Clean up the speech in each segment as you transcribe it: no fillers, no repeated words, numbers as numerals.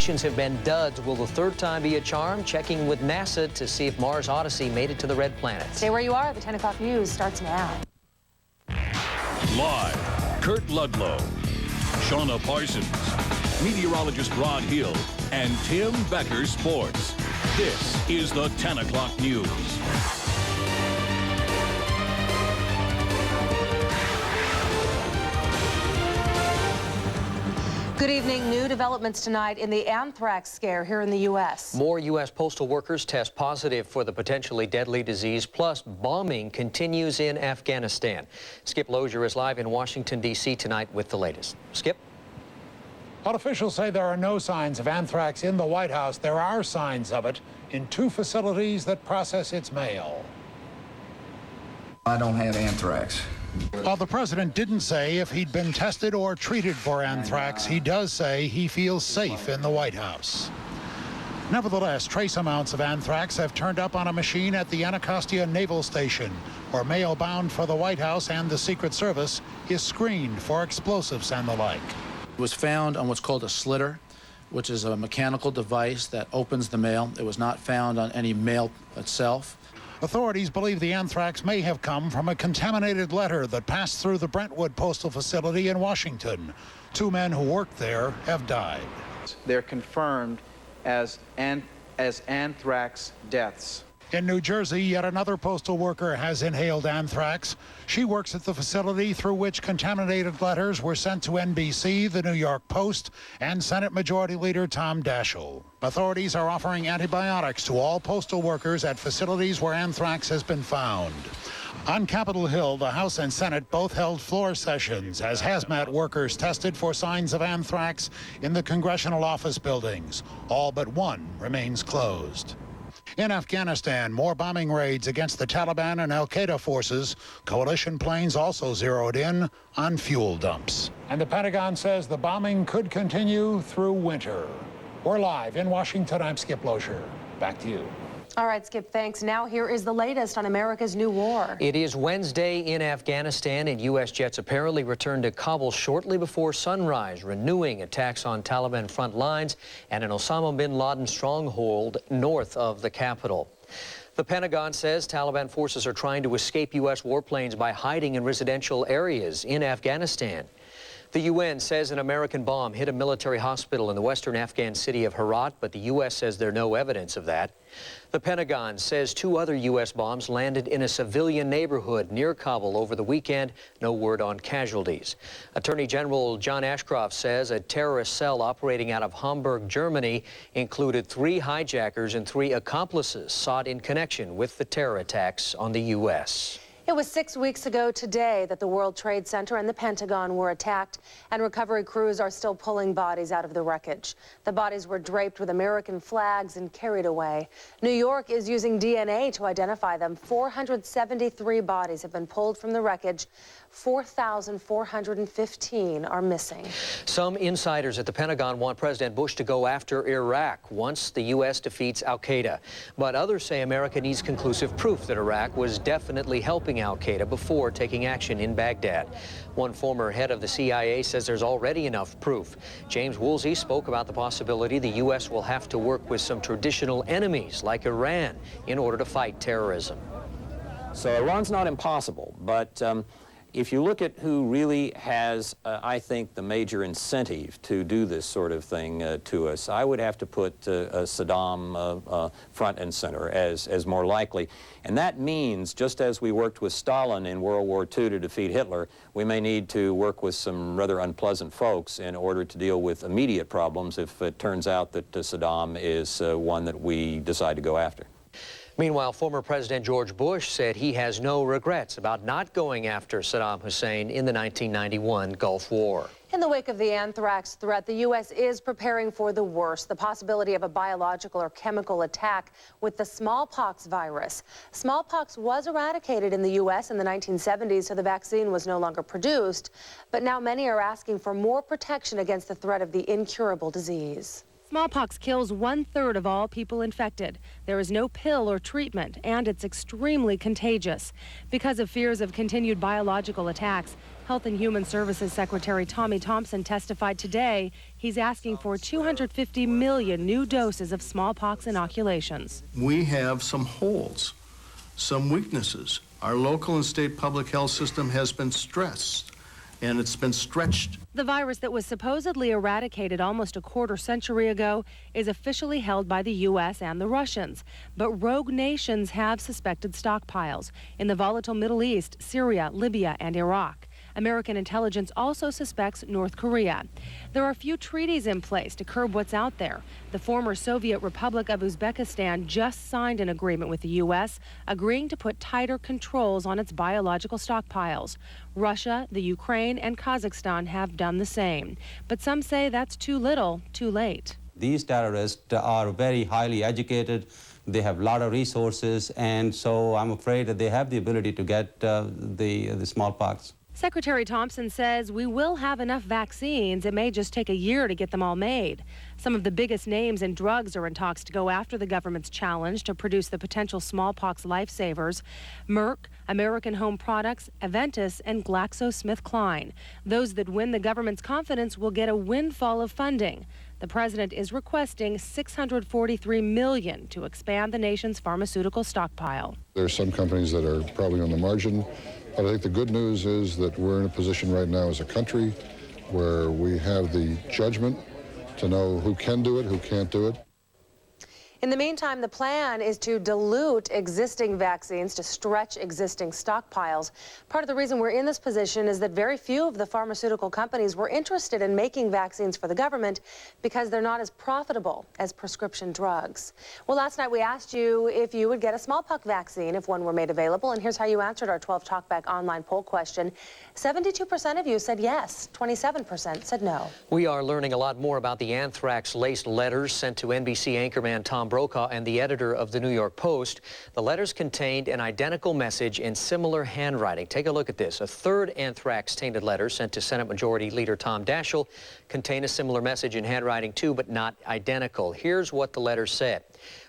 missions have been duds. Will the third time be a charm? Checking with NASA to see if Mars Odyssey made it to the red planet. Stay where you are. The 10 o'clock news starts now. Live, Kurt Ludlow, Shauna Parsons, meteorologist Rod Hill, and Tim Becker Sports. This is the 10 o'clock news. Good evening. New developments tonight in the anthrax scare here in the U.S. More U.S. postal workers test positive for the potentially deadly disease, plus bombing continues in Afghanistan. Skip Lozier is live in Washington, D.C. tonight with the latest. Skip? But officials say there are no signs of anthrax in the White House. There are signs of it in 2 facilities that process its mail. I don't have anthrax. While the president didn't say if he'd been tested or treated for anthrax, he does say he feels safe in the White House. Nevertheless, trace amounts of anthrax have turned up on a machine at the Anacostia Naval Station, where mail bound for the White House and the Secret Service is screened for explosives and the like. It was found on what's called a slitter, which is a mechanical device that opens the mail. It was not found on any mail itself. Authorities believe the anthrax may have come from a contaminated letter that passed through the Brentwood Postal Facility in Washington. 2 men who worked there have died. They're confirmed as anthrax deaths. In New Jersey, yet another postal worker has inhaled anthrax. She works at the facility through which contaminated letters were sent to NBC, the New York Post, and Senate Majority Leader Tom Daschle. Authorities are offering antibiotics to all postal workers at facilities where anthrax has been found. On Capitol Hill, the House and Senate both held floor sessions as hazmat workers tested for signs of anthrax in the congressional office buildings. All but one remains closed. In Afghanistan, more bombing raids against the Taliban and al-Qaeda forces. Coalition planes also zeroed in on fuel dumps. And the Pentagon says the bombing could continue through winter. We're live in Washington. I'm Skip Lozier. Back to you. All right, Skip, thanks. Now here is the latest on America's new war. It is Wednesday in Afghanistan, and U.S. jets apparently returned to Kabul shortly before sunrise, renewing attacks on Taliban front lines and an Osama bin Laden stronghold north of the capital. The Pentagon says Taliban forces are trying to escape U.S. warplanes by hiding in residential areas in Afghanistan. The UN says an American bomb hit a military hospital in the western Afghan city of Herat, but the U.S. says there's no evidence of that. The Pentagon says 2 other U.S. bombs landed in a civilian neighborhood near Kabul over the weekend. No word on casualties. Attorney General John Ashcroft says a terrorist cell operating out of Hamburg, Germany, included 3 hijackers and 3 accomplices sought in connection with the terror attacks on the U.S. It was 6 weeks ago today that the World Trade Center and the Pentagon were attacked, and recovery crews are still pulling bodies out of the wreckage. The bodies were draped with American flags and carried away. New York is using DNA to identify them. 473 bodies have been pulled from the wreckage. 4,415 are missing. Some insiders at the Pentagon want President Bush to go after Iraq once the U.S. defeats al-Qaeda. But others say America needs conclusive proof that Iraq was definitely helping al-Qaeda before taking action in Baghdad. One former head of the CIA says there's already enough proof. James Woolsey spoke about the possibility the U.S. will have to work with some traditional enemies like Iran in order to fight terrorism. So Iran's not impossible, but if you look at who really has, I think, the major incentive to do this sort of thing to us, I would have to put Saddam front and center as more likely. And that means, just as we worked with Stalin in World War II to defeat Hitler, we may need to work with some rather unpleasant folks in order to deal with immediate problems if it turns out that Saddam is one that we decide to go after. Meanwhile, former President George Bush said he has no regrets about not going after Saddam Hussein in the 1991 Gulf War. In the wake of the anthrax threat, the U.S. is preparing for the worst, the possibility of a biological or chemical attack with the smallpox virus. Smallpox was eradicated in the U.S. in the 1970s, so the vaccine was no longer produced. But now many are asking for more protection against the threat of the incurable disease. Smallpox kills 1/3 of all people infected. There is no pill or treatment, and it's extremely contagious. Because of fears of continued biological attacks, Health and Human Services Secretary Tommy Thompson testified today he's asking for 250 million new doses of smallpox inoculations. We have some holes, some weaknesses. Our local and state public health system has been stressed, and it's been stretched. The virus that was supposedly eradicated almost a quarter century ago is officially held by the U.S. and the Russians. But rogue nations have suspected stockpiles in the volatile Middle East, Syria, Libya, and Iraq. American intelligence also suspects North Korea. There are few treaties in place to curb what's out there. The former Soviet Republic of Uzbekistan just signed an agreement with the U.S., agreeing to put tighter controls on its biological stockpiles. Russia, the Ukraine, and Kazakhstan have done the same. But some say that's too little, too late. These terrorists are very highly educated. They have a lot of resources, and so I'm afraid that they have the ability to get the smallpox. Secretary Thompson says we will have enough vaccines. It may just take a year to get them all made. Some of the biggest names in drugs are in talks to go after the government's challenge to produce the potential smallpox lifesavers. Merck, American Home Products, Aventis, and GlaxoSmithKline. Those that win the government's confidence will get a windfall of funding. The president is requesting $643 million to expand the nation's pharmaceutical stockpile. There are some companies that are probably on the margin. But I think the good news is that we're in a position right now as a country where we have the judgment to know who can do it, who can't do it. In the meantime, the plan is to dilute existing vaccines to stretch existing stockpiles. Part of the reason we're in this position is that very few of the pharmaceutical companies were interested in making vaccines for the government because they're not as profitable as prescription drugs. Well, last night we asked you if you would get a smallpox vaccine if one were made available, and here's how you answered our 12 Talkback online poll question. 72% of you said yes, 27% said no. We are learning a lot more about the anthrax-laced letters sent to NBC anchorman Tom Brokaw and the editor of the New York Post. The letters contained an identical message in similar handwriting. Take a look at this. A third anthrax-tainted letter sent to Senate Majority Leader Tom Daschle contained a similar message in handwriting too, but not identical. Here's what the letter said.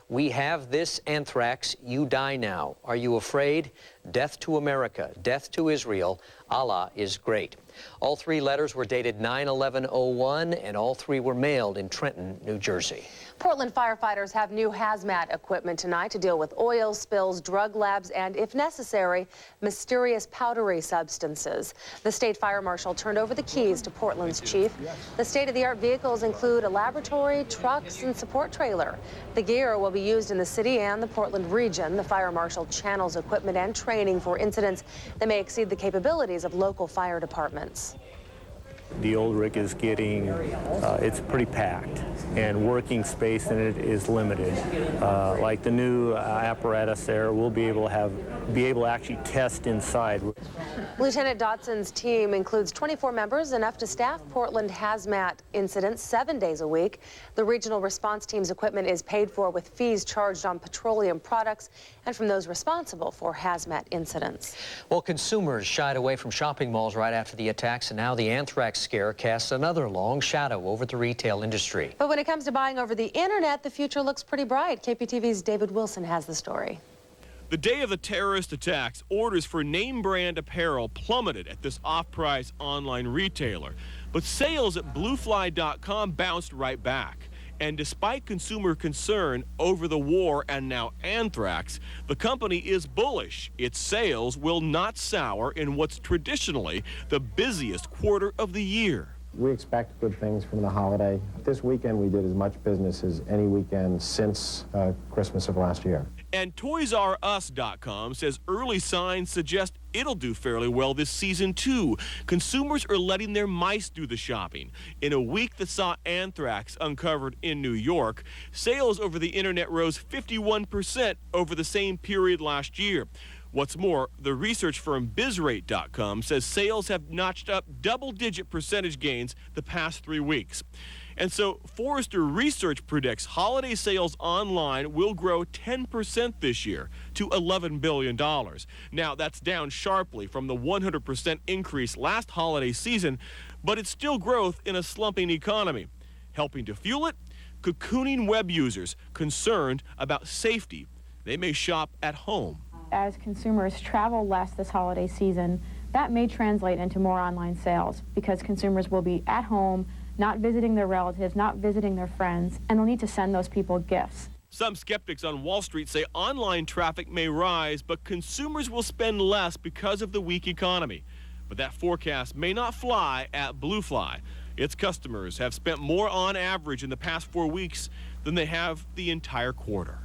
We have this anthrax, you die now. Are you afraid? Death to America, death to Israel, Allah is great. All three letters were dated 9/11/01, and all three were mailed in Trenton, New Jersey. Portland firefighters have new hazmat equipment tonight to deal with oil spills, drug labs, and, if necessary, mysterious powdery substances. The state fire marshal turned over the keys to Portland's chief. The state-of-the-art vehicles include a laboratory, trucks, and support trailer. The gear will be used in the city and the Portland region. The fire marshal channels equipment and training for incidents that may exceed the capabilities of local fire departments. The old rig is getting, it's pretty packed, and working space in it is limited. Like the new apparatus there, we'll be able to actually test inside. Lieutenant Dotson's team includes 24 members, enough to staff Portland hazmat incidents 7 days a week. The regional response team's equipment is paid for with fees charged on petroleum products and from those responsible for hazmat incidents. Well, consumers shied away from shopping malls right after the attacks, and now the anthrax scare casts another long shadow over the retail industry. But when it comes to buying over the internet, the future looks pretty bright. KPTV's David Wilson has the story. The day of the terrorist attacks, orders for name-brand apparel plummeted at this off-price online retailer. But sales at bluefly.com bounced right back. And despite consumer concern over the war and now anthrax, the company is bullish. Its sales will not sour in what's traditionally the busiest quarter of the year. We expect good things from the holiday. This weekend we did as much business as any weekend since Christmas of last year. And ToysRUs.com says early signs suggest it'll do fairly well this season, too. Consumers are letting their mice do the shopping. In a week that saw anthrax uncovered in New York, sales over the internet rose 51% over the same period last year. What's more, the research firm BizRate.com says sales have notched up double-digit percentage gains the past 3 weeks. And so Forrester Research predicts holiday sales online will grow 10% this year to $11 billion. Now, that's down sharply from the 100% increase last holiday season, but it's still growth in a slumping economy. Helping to fuel it, cocooning web users concerned about safety. They may shop at home. As consumers travel less this holiday season, that may translate into more online sales because consumers will be at home, not visiting their relatives, not visiting their friends, and they'll need to send those people gifts. Some skeptics on Wall Street say online traffic may rise, but consumers will spend less because of the weak economy. But that forecast may not fly at Blue Fly. Its customers have spent more on average in the past 4 weeks than they have the entire quarter.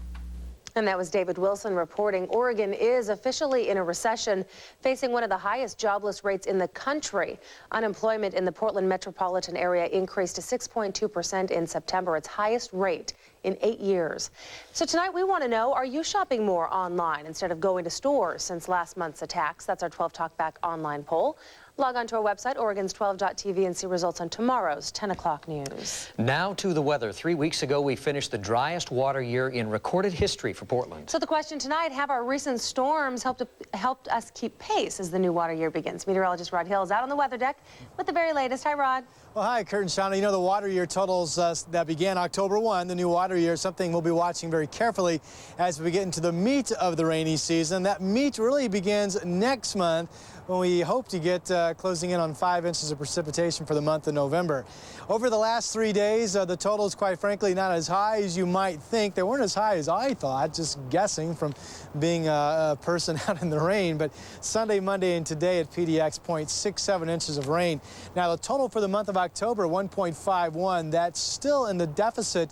And that was David Wilson reporting. Oregon is officially in a recession, facing one of the highest jobless rates in the country. Unemployment in the Portland metropolitan area increased to 6.2% in September, its highest rate in 8 years. So tonight we want to know, are you shopping more online instead of going to stores since last month's attacks? That's our 12 Talk Back online poll. Log on to our website, Oregons12.tv, and see results on tomorrow's 10 o'clock news. Now to the weather. 3 weeks ago, we finished the driest water year in recorded history for Portland. So the question tonight, have our recent storms helped us keep pace as the new water year begins? Meteorologist Rod Hill is out on the weather deck with the very latest. Hi, Rod. Well, hi, Kurt and Shauna. You know, the water year totals that began October 1, the new water year, something we'll be watching very carefully as we get into the meat of the rainy season. That meat really begins next month when we hope to get closing in on 5 inches of precipitation for the month of November. Over the last 3 days, the totals, quite frankly, not as high as you might think. They weren't as high as I thought, just guessing from being a person out in the rain. But Sunday, Monday, and today at PDX, 0.67 inches of rain. Now, the total for the month of October, 1.51. That's still in the deficit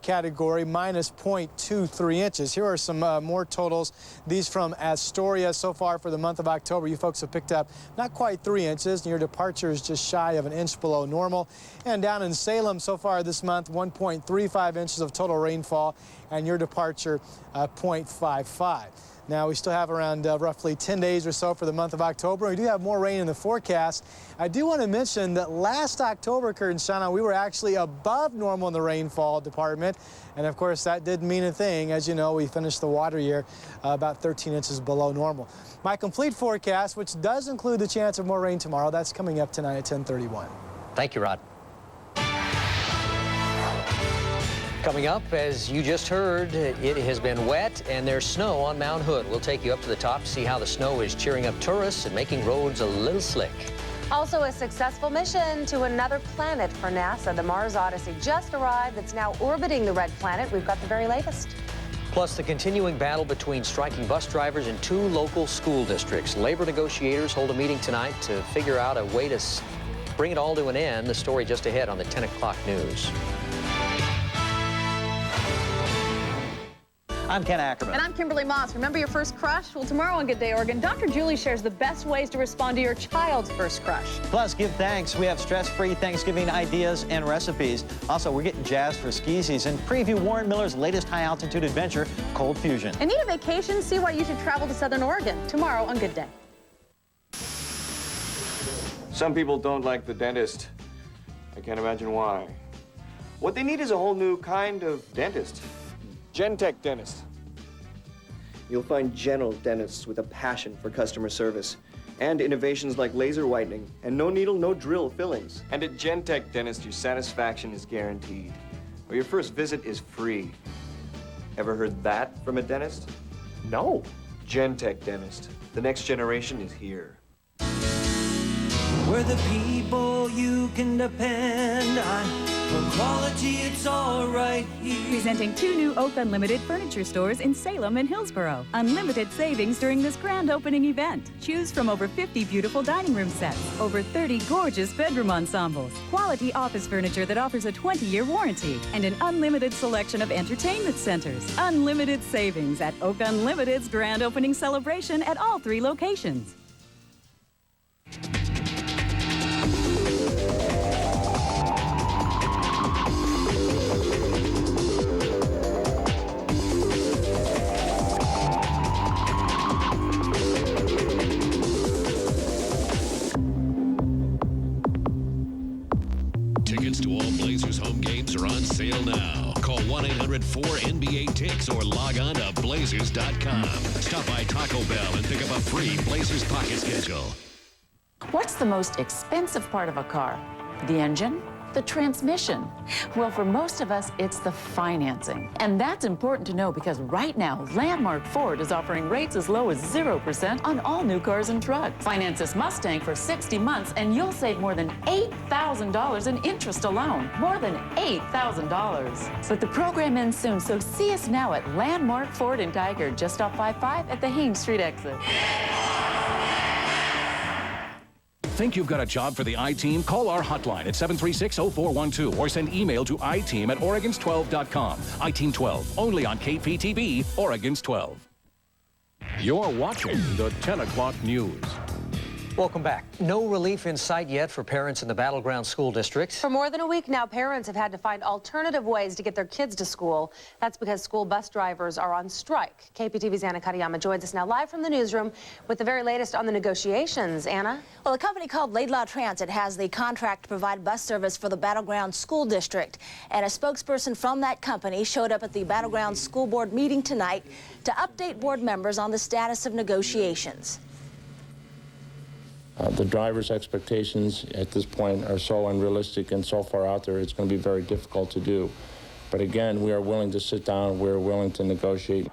category, minus 0.23 inches. Here are some more totals. These from Astoria so far for the month of October. You folks have picked up not quite 3 inches. Your departure is just shy of an inch below normal. And down in Salem so far this month, 1.35 inches of total rainfall, and your departure 0.55. Now, we still have around roughly 10 days or so for the month of October. We do have more rain in the forecast. I do want to mention that last October, Kurt and Shauna, we were actually above normal in the rainfall department. And, of course, that didn't mean a thing. As you know, we finished the water year about 13 inches below normal. My complete forecast, which does include the chance of more rain tomorrow, that's coming up tonight at 10:31. Thank you, Rod. Coming up, as you just heard, it has been wet and there's snow on Mount Hood. We'll take you up to the top to see how the snow is cheering up tourists and making roads a little slick. Also, a successful mission to another planet for NASA. The Mars Odyssey just arrived. It's now orbiting the red planet. We've got the very latest. Plus, the continuing battle between striking bus drivers in 2 local school districts. Labor negotiators hold a meeting tonight to figure out a way to bring it all to an end. The story just ahead on the 10 o'clock news. I'm Ken Ackerman. And I'm Kimberly Moss. Remember your first crush? Well, tomorrow on Good Day Oregon, Dr. Julie shares the best ways to respond to your child's first crush. Plus, give thanks. We have stress-free Thanksgiving ideas and recipes. Also, we're getting jazzed for ski season. Preview Warren Miller's latest high-altitude adventure, Cold Fusion. And need a vacation? See why you should travel to Southern Oregon tomorrow on Good Day. Some people don't like the dentist. I can't imagine why. What they need is a whole new kind of dentist. Gentech dentist. You'll find gentle dentists with a passion for customer service and innovations like laser whitening and no needle, no drill fillings. And at Gentech Dentist, your satisfaction is guaranteed, or your first visit is free. Ever heard that from a dentist? No. Gentech Dentist. The next generation is here. We're the people you can depend on. For quality, it's all right here. Presenting 2 new Oak Unlimited furniture stores in Salem and Hillsboro. Unlimited savings during this grand opening event. Choose from over 50 beautiful dining room sets, over 30 gorgeous bedroom ensembles, quality office furniture that offers a 20-year warranty, and an unlimited selection of entertainment centers. Unlimited savings at Oak Unlimited's grand opening celebration at all 3 locations. Tickets to all Blazers home games are on sale now. Call 1-800-4NBA-TICKS or log on to Blazers.com. Stop by Taco Bell and pick up a free Blazers pocket schedule. What's the most expensive part of a car? The engine? the transmission? Well, for most of us, it's the financing. And that's important to know because right now, Landmark Ford is offering rates as low as 0% on all new cars and trucks. Finance this Mustang for 60 months and you'll save more than $8,000 in interest alone. More than $8,000. But the program ends soon, so see us now at Landmark Ford in Tigard, just off 55 at the Haines Street exit. Think you've got a job for the I-Team? Call our hotline at 736-0412 or send email to iteam@oregons12.com. I-Team 12, only on KPTV, Oregon's 12. You're watching the 10 o'clock news. Welcome back. No relief in sight yet for parents in the Battleground School District. For more than a week now, parents have had to find alternative ways to get their kids to school. That's because school bus drivers are on strike. KPTV's Anna Katayama joins us now live from the newsroom with the very latest on the negotiations. Anna? Well, a company called Laidlaw Transit has the contract to provide bus service for the Battleground School District. And a spokesperson from that company showed up at the Battleground School Board meeting tonight to update board members on the status of negotiations. The driver's expectations at this point are so unrealistic and so far out there, it's going to be very difficult to do. But again, we are willing to sit down, we're willing to negotiate.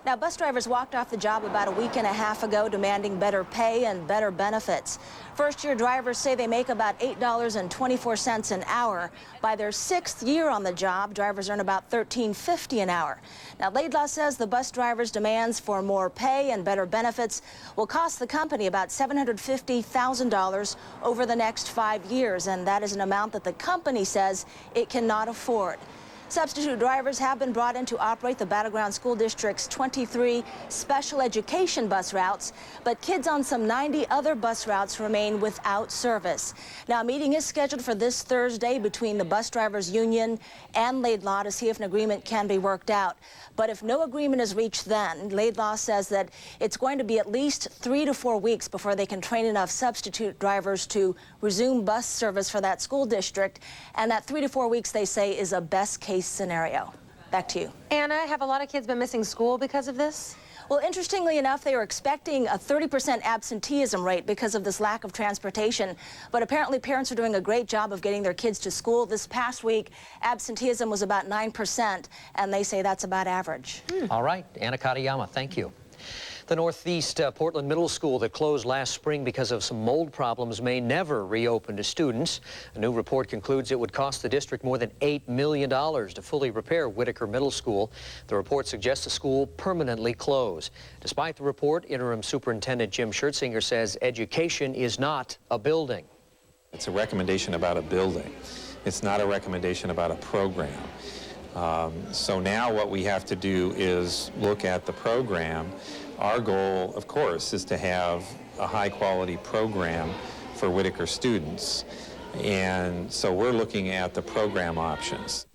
Now, bus drivers walked off the job about a week and a half ago demanding better pay and better benefits. First-year drivers say they make about $8.24 an hour. By their 6th year on the job, drivers earn about $13.50 an hour. Now, Laidlaw says the bus drivers' demands for more pay and better benefits will cost the company about $750,000 over the next 5 years, and that is an amount that the company says it cannot afford. Substitute drivers have been brought in to operate the Battleground School District's 23 special education bus routes, but kids on some 90 other bus routes remain without service. Now, a meeting is scheduled for this Thursday between the bus drivers union and Laidlaw to see if an agreement can be worked out. But if no agreement is reached then, Laidlaw says that it's going to be at least 3 to 4 weeks before they can train enough substitute drivers to resume bus service for that school district. And that 3 to 4 weeks, they say, is a best-case scenario. Back to you. Anna, have a lot of kids been missing school because of this? Well, interestingly enough, they were expecting a 30% absenteeism rate because of this lack of transportation. But apparently parents are doing a great job of getting their kids to school. This past week, absenteeism was about 9%, and they say that's about average. All right, Anna Katayama, thank you. The Northeast Portland Middle School that closed last spring because of some mold problems may never reopen to students. A new report concludes it would cost the district more than $8 million to fully repair Whitaker Middle School. The report suggests the school permanently close. Despite the report, Interim Superintendent Jim Schertzinger says education is not a building. It's a recommendation about a building. It's not a recommendation about a program. So now what we have to do is look at the program. Our goal, of course, is to have a high-quality program for Whitaker students. And so we're looking at the program options.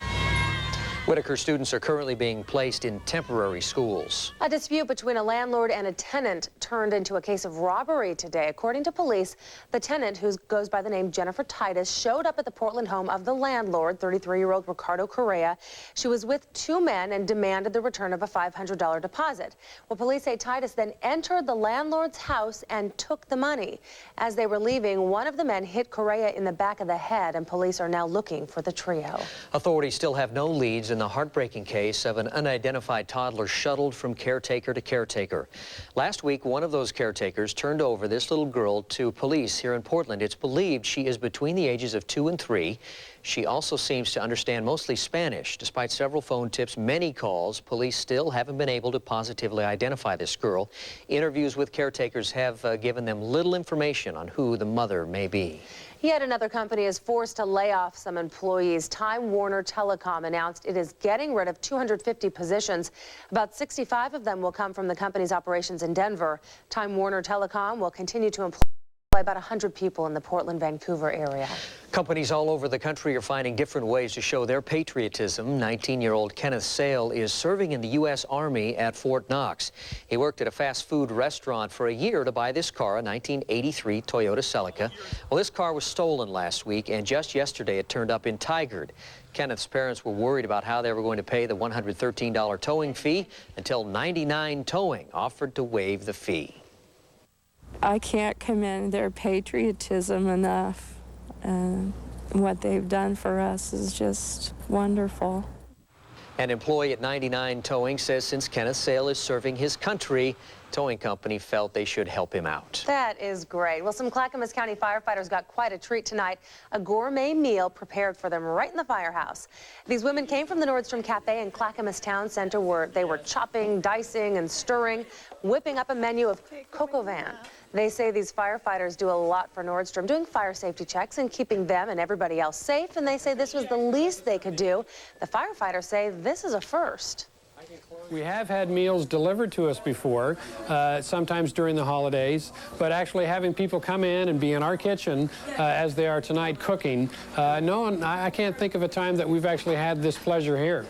Whitaker students are currently being placed in temporary schools. A dispute between a landlord and a tenant turned into a case of robbery today. According to police, the tenant, who goes by the name Jennifer Titus, showed up at the Portland home of the landlord, 33-year-old Ricardo Correa. She was with 2 men and demanded the return of a $500 deposit. Well, police say Titus then entered the landlord's house and took the money. As they were leaving, one of the men hit Correa in the back of the head, and police are now looking for the trio. Authorities still have no leads in the heartbreaking case of an unidentified toddler shuttled from caretaker to caretaker. Last week, one of those caretakers turned over this little girl to police here in Portland. It's believed she is between the ages of 2 and 3. She also seems to understand mostly Spanish. Despite several phone tips, many calls, police still haven't been able to positively identify this girl. Interviews with caretakers have given them little information on who the mother may be. Yet another company is forced to lay off some employees. Time Warner Telecom announced it is getting rid of 250 positions. About 65 of them will come from the company's operations in Denver. Time Warner Telecom will continue to employ about 100 people in the Portland, Vancouver area. Companies all over the country are finding different ways to show their patriotism. 19-year-old Kenneth Sale is serving in the U.S. Army at Fort Knox. He worked at a fast food restaurant for a year to buy this car, a 1983 Toyota Celica. Well, this car was stolen last week, and just yesterday it turned up in Tigard. Kenneth's parents were worried about how they were going to pay the $113 towing fee until 99 Towing offered to waive the fee. I can't commend their patriotism enough. what they've done for us is just wonderful. An employee at 99 Towing says since Kenneth Sale is serving his country, towing company felt they should help him out. That is great. Well, some Clackamas County firefighters got quite a treat tonight. A gourmet meal prepared for them right in the firehouse. These women came from the Nordstrom Cafe in Clackamas Town Center where they were chopping, dicing, and stirring, whipping up a menu of coq au vin. They say these firefighters do a lot for Nordstrom, doing fire safety checks and keeping them and everybody else safe, and they say this was the least they could do. The firefighters say this is a first. We have had meals delivered to us before, sometimes during the holidays, but actually having people come in and be in our kitchen as they are tonight cooking, no, I can't think of a time that we've actually had this pleasure here.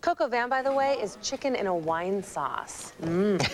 Coq au vin, by the way, is chicken in a wine sauce. Sounds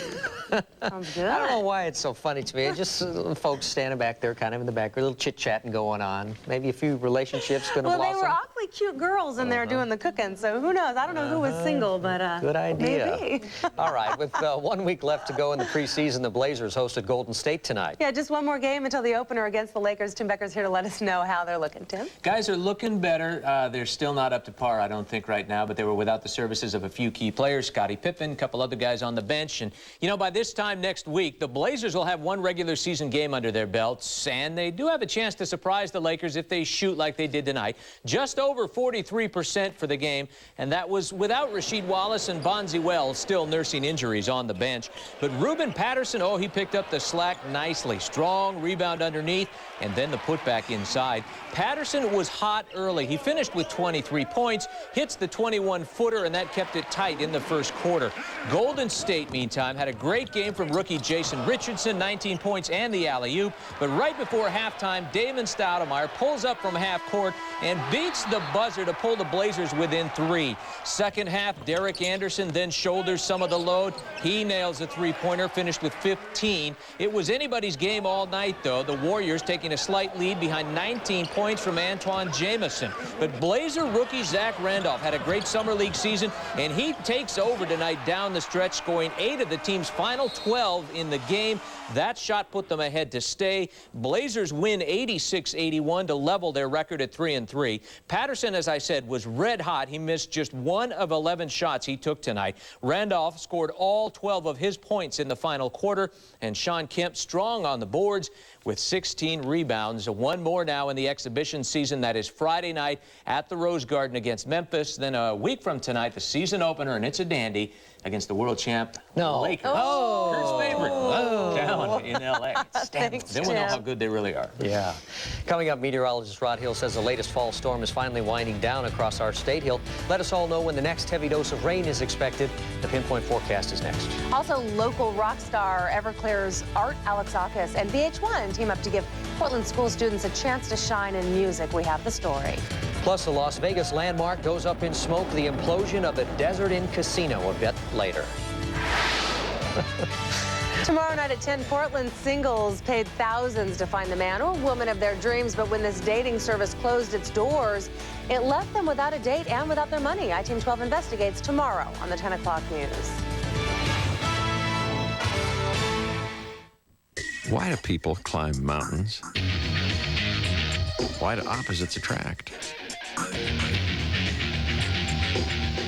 good. I don't know why it's so funny to me. It's just folks standing back there kind of in the back, a little chit-chatting going on. Maybe a few relationships going to blossom. Well, they were awfully cute girls in there doing the cooking, so who knows? I don't know who was single, but good idea. Maybe. All right, with 1 week left to go in the preseason, the Blazers hosted Golden State tonight. Yeah, just one more game until the opener against the Lakers. Tim Becker's here to let us know how they're looking. Tim? Guys are looking better. They're still not up to par, I don't think, right now, but they were without the services of a few key players, Scottie Pippen, a couple other guys on the bench. And, you know, by this time next week, the Blazers will have one regular season game under their belts, and they do have a chance to surprise the Lakers if they shoot like they did tonight. Just over 43% for the game, and that was without Rasheed Wallace and Bonzi Wells still nursing injuries on the bench. But Ruben Patterson, oh, he picked up the slack nicely. Strong rebound underneath, and then the putback inside. Patterson was hot early. He finished with 23 points, hits the 21-footer, and that kept it tight in the first quarter. Golden State, meantime, had a great game from rookie Jason Richardson, 19 points and the alley-oop. But right before halftime, Damon Stoudemire pulls up from half court and beats the buzzer to pull the Blazers within 3. Second half, Derek Anderson then shoulders some of the load. He nails a three-pointer, finished with 15. It was anybody's game all night, though. The Warriors taking a slight lead behind 19 points from Antoine Jamison. But Blazer rookie Zach Randolph had a great summer league season, and he takes over tonight down the stretch, scoring 8 of the team's final 12 in the game. That shot put them ahead to stay. Blazers win 86-81 to level their record at 3-3. Patterson, as I said, was red hot. He missed just 1 of 11 shots he took tonight. Randolph scored all 12 of his points in the final quarter, and Sean Kemp strong on the boards with 16 rebounds. One more now in the exhibition season. That is Friday night at the Rose Garden against Memphis. Then a week from tonight, the season opener, and it's a dandy, against the world champ Lakers. Oh. Kurt's favorite. Oh. Down in L.A. Thanks, Then we'll know Tim. how good they really are. Yeah. Coming up, meteorologist Rod Hill says the latest fall storm is finally winding down across our state. He'll let us all know when the next heavy dose of rain is expected. The Pinpoint forecast is next. Also, local rock star Everclear's Art Alexakis and VH1 team up to give Portland school students a chance to shine in music. We have the story. Plus, the Las Vegas landmark goes up in smoke. The implosion of the Desert Inn Casino a bit later. Tomorrow night at 10, Portland singles paid thousands to find the man or woman of their dreams, but when this dating service closed its doors, it left them without a date and without their money. iTeam 12 investigates tomorrow on the 10 o'clock news. Why do people climb mountains? Why do opposites attract?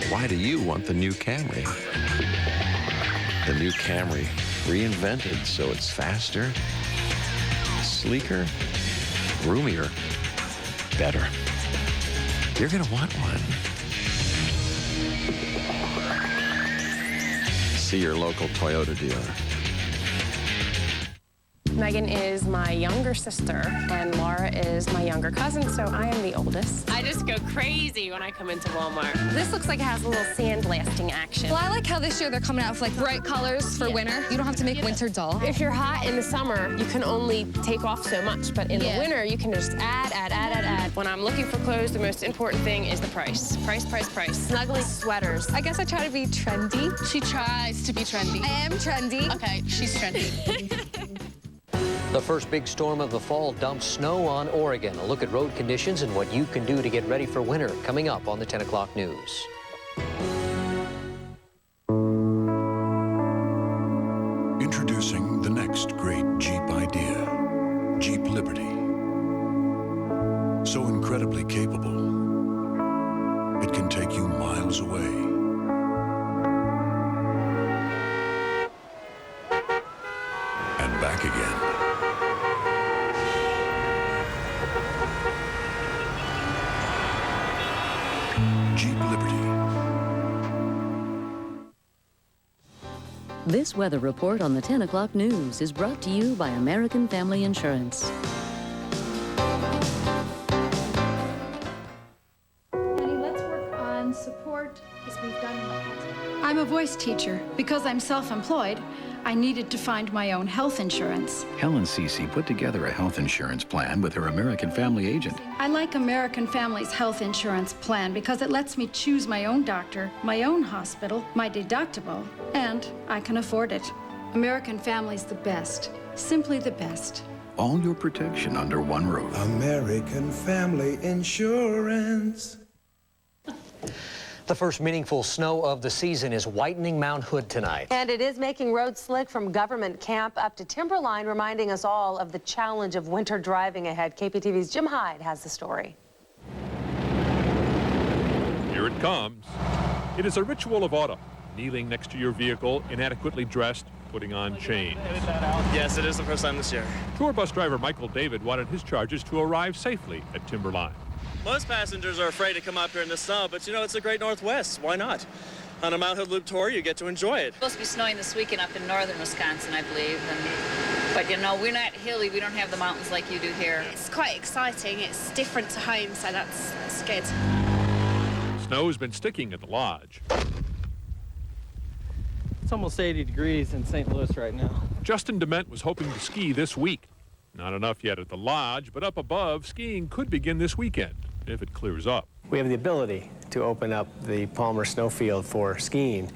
Why do you want the new Camry? The new Camry, reinvented so it's faster, sleeker, roomier, better. You're gonna want one. See your local Toyota dealer. Megan is my younger sister, and Laura is my younger cousin, so I am the oldest. I just go crazy when I come into Walmart. This looks like it has a little sandblasting action. Well, I like how this year they're coming out with like bright colors for winter. You don't have to make winter dull. If you're hot in the summer, you can only take off so much, but in the winter, you can just add. When I'm looking for clothes, the most important thing is the price. Price. Snuggly sweaters. I guess I try to be trendy. She tries to be trendy. I am trendy. Okay, she's trendy. The first big storm of the fall dumps snow on Oregon. A look at road conditions and what you can do to get ready for winter coming up on the 10 o'clock news. Introducing the next great Jeep idea, Jeep Liberty. So This weather report on the 10 o'clock news is brought to you by American Family Insurance. Let's work on support as we've done in the past. I'm a voice teacher. Because I'm self-employed, I needed to find my own health insurance. Helen Cece put together a health insurance plan with her American Family agent. I like American Family's health insurance plan because it lets me choose my own doctor, my own hospital, my deductible, and I can afford it. American Family's the best, simply the best. All your protection under one roof. American Family Insurance. The first meaningful snow of the season is whitening Mount Hood tonight. And it is making roads slick from Government Camp up to Timberline, reminding us all of the challenge of winter driving ahead. KPTV's Jim Hyde has the story. Here it comes. It is a ritual of autumn. Kneeling next to your vehicle, inadequately dressed, putting on chains. Yes, it is the first time this year. Tour bus driver Michael David wanted his charges to arrive safely at Timberline. Most passengers are afraid to come up here in the snow, but you know, it's a great Northwest. Why not? On a Mount Hood Loop tour, you get to enjoy it. It's supposed to be snowing this weekend up in northern Wisconsin, I believe. But you know, we're not hilly. We don't have the mountains like you do here. It's quite exciting. It's different to home, so that's good. Snow has been sticking at the lodge. It's almost 80 degrees in St. Louis right now. Justin Dement was hoping to ski this week. Not enough yet at the lodge, but up above, skiing could begin this weekend if it clears up. We have the ability to open up the Palmer Snowfield for skiing,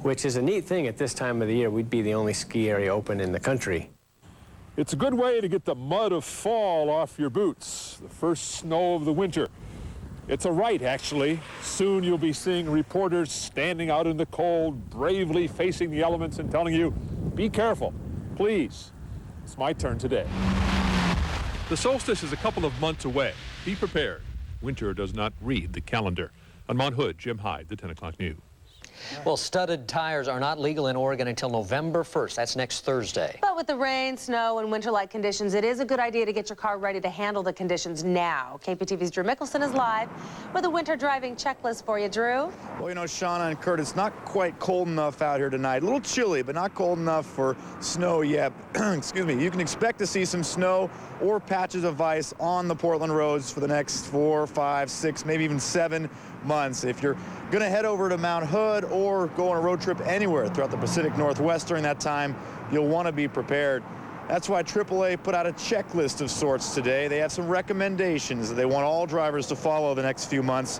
which is a neat thing at this time of the year. We'd be the only ski area open in the country. It's a good way to get the mud of fall off your boots, the first snow of the winter. It's a rite, actually. Soon you'll be seeing reporters standing out in the cold, bravely facing the elements and telling you, be careful, please. It's my turn today. The solstice is a couple of months away. Be prepared. Winter does not read the calendar. On Mount Hood, Jim Hyde, the 10 o'clock news. Well, studded tires are not legal in Oregon until November 1st. That's next Thursday. But with the rain, snow, and winter-like conditions, it is a good idea to get your car ready to handle the conditions now. KPTV's Drew Mickelson is live with a winter driving checklist for you, Drew. Well, you know, Shauna and Kurt, it's not quite cold enough out here tonight. A little chilly, but not cold enough for snow yet. Excuse me. You can expect to see some snow or patches of ice on the Portland roads for the next 4, 5, 6, maybe even 7 months. If you're going to head over to Mount Hood or go on a road trip anywhere throughout the Pacific Northwest during that time, you'll want to be prepared. That's why AAA put out a checklist of sorts today. They have some recommendations that they want all drivers to follow the next few months.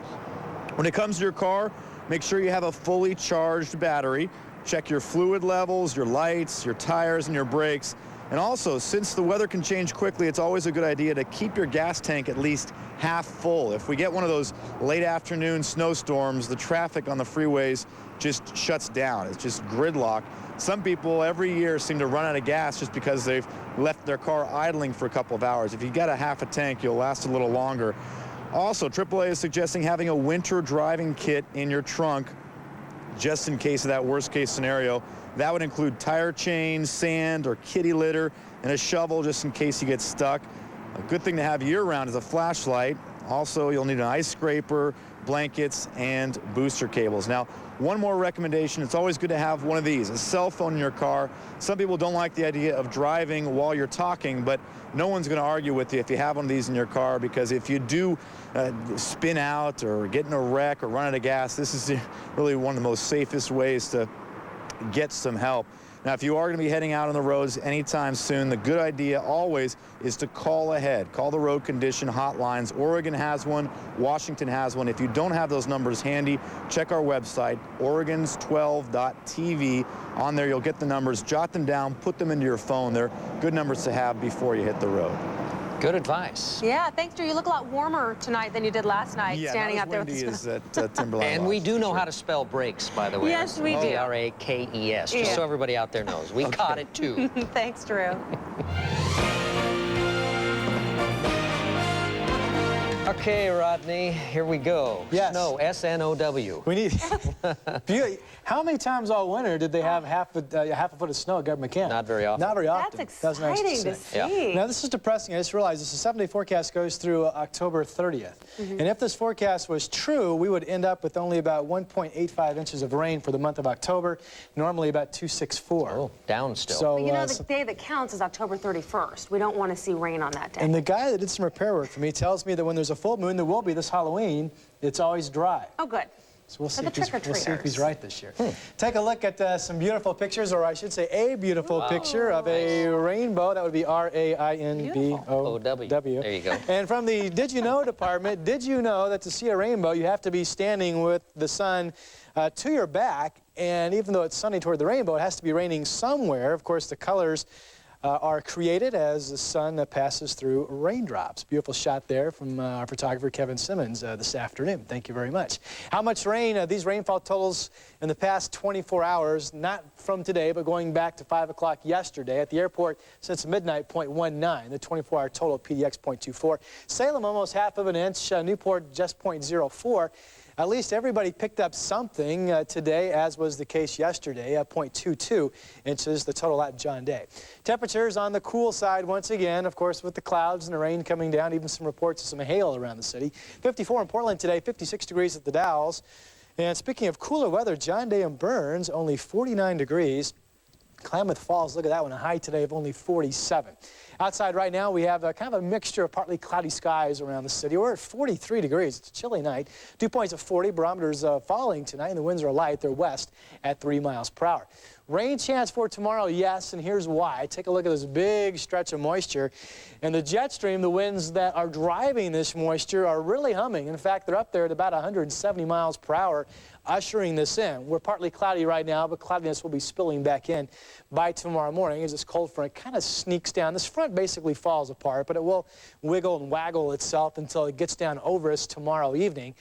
When it comes to your car, make sure you have a fully charged battery. Check your fluid levels, your lights, your tires, and your brakes. And also, since the weather can change quickly, it's always a good idea to keep your gas tank at least half full. If we get one of those late afternoon snowstorms, the traffic on the freeways just shuts down. It's just gridlock. Some people every year seem to run out of gas just because they've left their car idling for a couple of hours. If you got a half a tank, you'll last a little longer. Also, AAA is suggesting having a winter driving kit in your trunk just in case of that worst case scenario. That would include tire chains, sand or kitty litter, and a shovel just in case you get stuck. A good thing to have year-round is a flashlight. Also, you'll need an ice scraper, blankets, and booster cables. Now, one more recommendation, it's always good to have one of these, a cell phone in your car. Some people don't like the idea of driving while you're talking, but no one's going to argue with you if you have one of these in your car, because if you do spin out or get in a wreck or run out of gas, this is really one of the most safest ways to get some help. Now, if you are going to be heading out on the roads anytime soon, the good idea always is to call ahead. Call the road condition hotlines. Oregon has one. Washington has one. If you don't have those numbers handy, check our website, oregons12.tv. On there, you'll get the numbers. Jot them down. Put them into your phone. They're good numbers to have before you hit the road. Good advice. Yeah, thanks, Drew. You look a lot warmer tonight than you did last night, standing out there with the snow. At Timberline. And we do know how to spell brakes, by the way. Yes, we do. B-R-A-K-E-S, just so everybody out there knows. We caught it, too. Thanks, Drew. Our Okay, Rodney, here we go. Yes. Snow, S-N-O-W. We need... How many times all winter did they have half a foot of snow at Government Camp? Not very often. Not very often. That's That's nice exciting to see. see. Now, this is depressing. I just realized this 7-day forecast goes through October 30th. And if this forecast was true, we would end up with only about 1.85 inches of rain for the month of October, normally about 264. Oh, down still. So, But you know, the day that counts is October 31st. We don't want to see rain on that day. and the guy that did some repair work for me tells me that when there's a full moon, there will be this Halloween, it's always dry. Oh, good. So we'll see, the we'll see if he's right this year. Take a look at some beautiful pictures, or I should say a beautiful picture of a rainbow. That would be R-A-I-N-B-O-W. There you go. And from the Did You Know department, did you know that to see a rainbow, you have to be standing with the sun to your back, and even though it's sunny toward the rainbow, it has to be raining somewhere. Of course, the colors are created as the sun passes through raindrops. Beautiful shot there from our photographer Kevin Simmons this afternoon. Thank you very much. How much rain? These rainfall totals in the past 24 hours, not from today, but going back to 5 o'clock yesterday. At the airport since midnight, 0.19. The 24-hour total, PDX, 0.24. Salem, almost half of an inch. Newport, just 0.04. At least everybody picked up something today, as was the case yesterday, 0.22 inches, the total at John Day. Temperatures on the cool side once again, of course, with the clouds and the rain coming down, even some reports of some hail around the city. 54 in Portland today, 56 degrees at the Dalles. And speaking of cooler weather, John Day and Burns, only 49 degrees. Klamath Falls, look at that one, a high today of only 47. Outside right now, we have kind of a mixture of partly cloudy skies around the city. We're at 43 degrees. It's a chilly night. Dew points of 40. Barometers falling tonight, and the winds are light. They're west at 3 miles per hour. Rain chance for tomorrow, yes, and here's why. Take a look at this big stretch of moisture. And the jet stream, the winds that are driving this moisture, are really humming. In fact, they're up there at about 170 miles per hour, ushering this in. We're partly cloudy right now, but cloudiness will be spilling back in by tomorrow morning as this cold front kind of sneaks down. This front basically falls apart, but it will wiggle and waggle itself until it gets down over us tomorrow evening.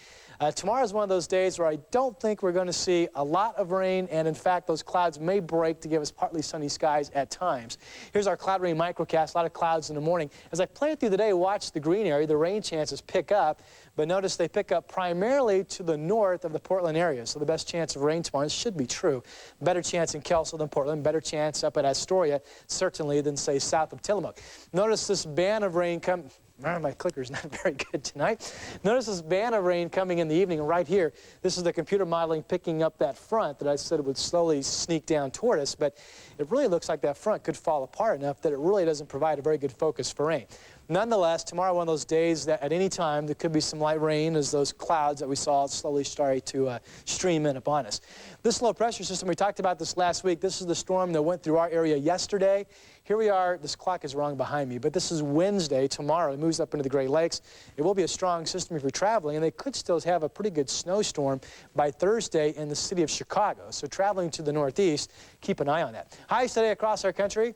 Tomorrow is one of those days where I don't think we're going to see a lot of rain, and in fact, those clouds may break to give us partly sunny skies at times. Here's our cloud rain microcast, a lot of clouds in the morning. As I play it through the day, watch the green area, the rain chances pick up, but notice they pick up primarily to the north of the Portland area, so the best chance of rain tomorrow should be true. Better chance in Kelso than Portland, better chance up at Astoria, certainly, than, say, south of Tillamook. Notice this band of rain come... My clicker's not very good tonight. Notice this band of rain coming in the evening right here. This is the computer modeling picking up that front that I said would slowly sneak down toward us, but it really looks like that front could fall apart enough that it really doesn't provide a very good focus for rain. Nonetheless, tomorrow, one of those days that at any time there could be some light rain as those clouds that we saw slowly starting to stream in upon us. This low pressure system, we talked about this last week. This is the storm that went through our area yesterday. Here we are. This clock is wrong behind me, but this is Wednesday. Tomorrow it moves up into the Great Lakes. It will be a strong system if you're traveling, and they could still have a pretty good snowstorm by Thursday in the city of Chicago. So traveling to the northeast, keep an eye on that. Highs today across our country.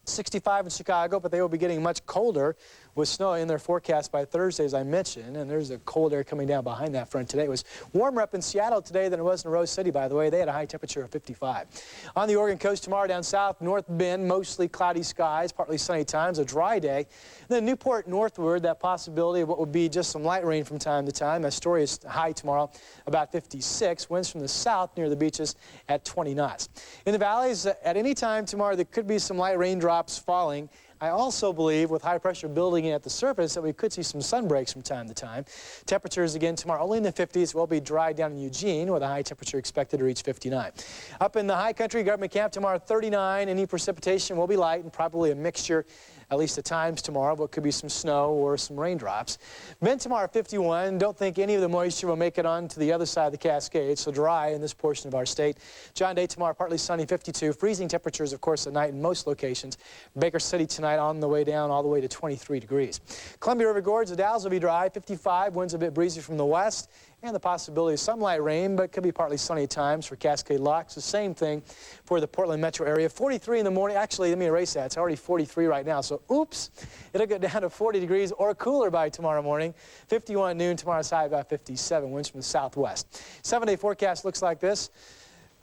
65 in Chicago, but they will be getting much colder with snow in their forecast by Thursday, as I mentioned, and there's a cold air coming down behind that front today. It was warmer up in Seattle today than it was in Rose City, by the way. They had a high temperature of 55. On the Oregon coast tomorrow down south, North Bend, mostly cloudy skies, partly sunny times, a dry day. And then Newport northward, that possibility of what would be just some light rain from time to time. Astoria's high tomorrow, about 56. Winds from the south near the beaches at 20 knots. In the valleys, at any time tomorrow, there could be some light raindrops falling. I also believe, with high pressure building in at the surface, that we could see some sun breaks from time to time. Temperatures again tomorrow only in the 50s. Will be dry down in Eugene with a high temperature expected to reach 59. Up in the high country, Government Camp tomorrow 39. Any precipitation will be light and probably a mixture, at least at times tomorrow, but could be some snow or some raindrops. Bend tomorrow 51. Don't think any of the moisture will make it on to the other side of the Cascades, so dry in this portion of our state. John Day tomorrow partly sunny, 52. Freezing temperatures, of course, at night in most locations. Baker City tonight on the way down all the way to 23 degrees. Columbia River Gorge, the Dalles will be dry, 55. Winds a bit breezy from the west. And the possibility of some light rain, but could be partly sunny at times for Cascade Locks. The same thing for the Portland metro area. 43 in the morning. Actually, let me erase that. It's already 43 right now. So, oops, it'll get down to 40 degrees or cooler by tomorrow morning. 51 at noon. Tomorrow's high about 57. Winds from the southwest. 7-day forecast looks like this.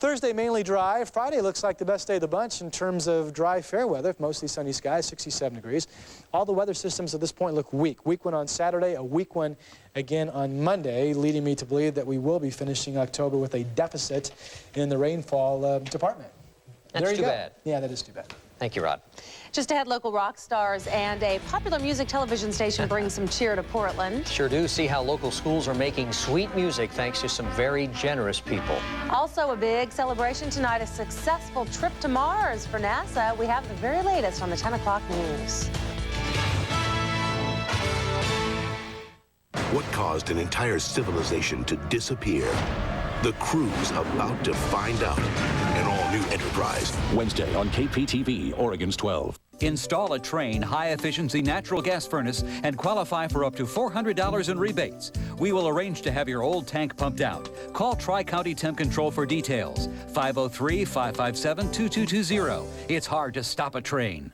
Thursday mainly dry. Friday looks like the best day of the bunch in terms of dry, fair weather. Mostly sunny skies, 67 degrees. All the weather systems at this point look weak. Weak one on Saturday, a weak one again on Monday, leading me to believe that we will be finishing October with a deficit in the rainfall department. That's too bad. Yeah, that is too bad. Thank you, Rod. Just ahead, local rock stars and a popular music television station bring some cheer to Portland. Sure do. See how local schools are making sweet music thanks to some very generous people. Also a big celebration tonight, a successful trip to Mars for NASA. We have the very latest on the 10 o'clock news. What caused an entire civilization to disappear? The crew's about to find out. An all-new Enterprise. Wednesday on KPTV, Oregon's 12. Install a Train high-efficiency natural gas furnace and qualify for up to $400 in rebates. We will arrange to have your old tank pumped out. Call Tri-County Temp Control for details. 503-557-2220. It's hard to stop a train.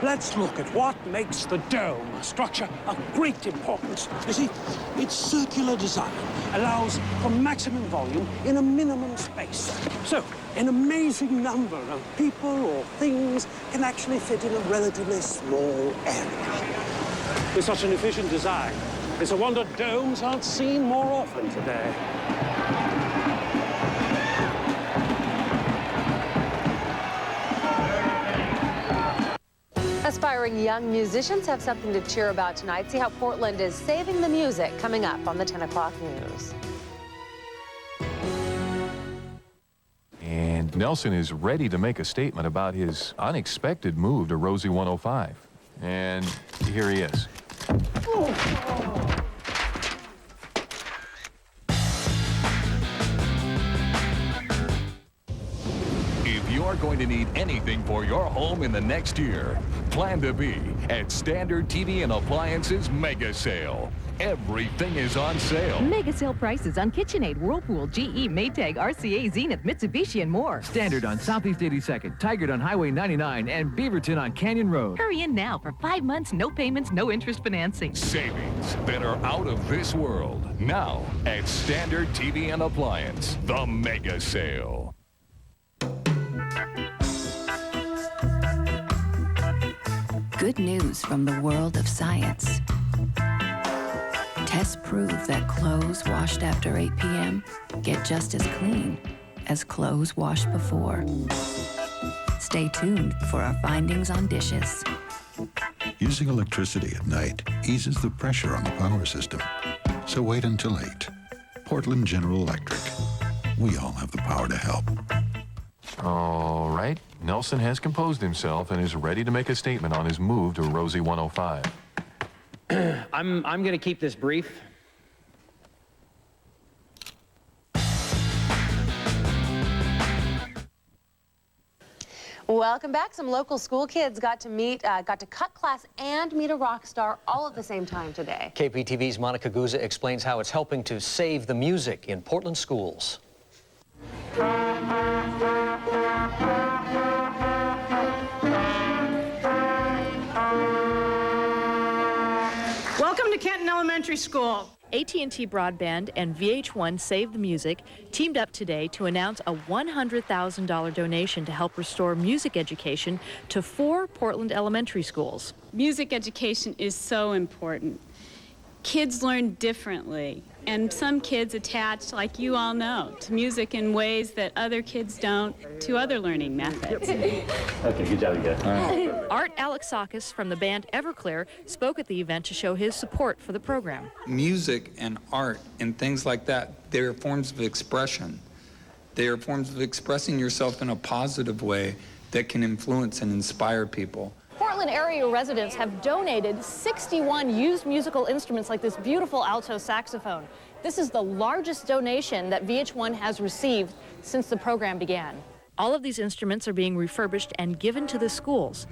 Let's look at what makes the dome a structure of great importance. You see, its circular design allows for maximum volume in a minimum space. So, an amazing number of people or things can actually fit in a relatively small area. With such an efficient design, it's a wonder domes aren't seen more often today. Aspiring young musicians have something to cheer about tonight. See how Portland is saving the music coming up on the 10 o'clock news. And Nelson is ready to make a statement about his unexpected move to Rosie 105. And here he is. If you're going to need anything for your home in the next year, plan to be at Standard TV and Appliances Mega Sale. Everything is on sale. Mega sale prices on KitchenAid, Whirlpool, GE, Maytag, RCA, Zenith, Mitsubishi, and more. Standard on Southeast 82nd, Tigard on Highway 99, and Beaverton on Canyon Road. Hurry in now for 5 months, no payments, no interest financing. Savings that are out of this world. Now at Standard TV and Appliance, the Mega Sale. Good news from the world of science. Tests prove that clothes washed after 8 p.m. get just as clean as clothes washed before. Stay tuned for our findings on dishes. Using electricity at night eases the pressure on the power system. So wait until 8. Portland General Electric. We all have the power to help. All right. Nelson has composed himself and is ready to make a statement on his move to Rosie 105. I'm going to keep this brief. Welcome back. Some local school kids got to cut class and meet a rock star all at the same time today. KPTV's Monica Guzza explains how it's helping to save the music in Portland schools. Welcome to Kenton Elementary School. AT&T Broadband and VH1 Save the Music teamed up today to announce a $100,000 donation to help restore music education to 4 Portland elementary schools. Music education is so important. Kids learn differently, and some kids attach, like you all know, to music in ways that other kids don't to other learning methods. Okay, good job, you guys. Art Alexakis from the band Everclear spoke at the event to show his support for the program. Music and art and things like that, they're forms of expression. They are forms of expressing yourself in a positive way that can influence and inspire people. Portland area residents have donated 61 used musical instruments like this beautiful alto saxophone. This is the largest donation that VH1 has received since the program began. All of these instruments are being refurbished and given to the schools.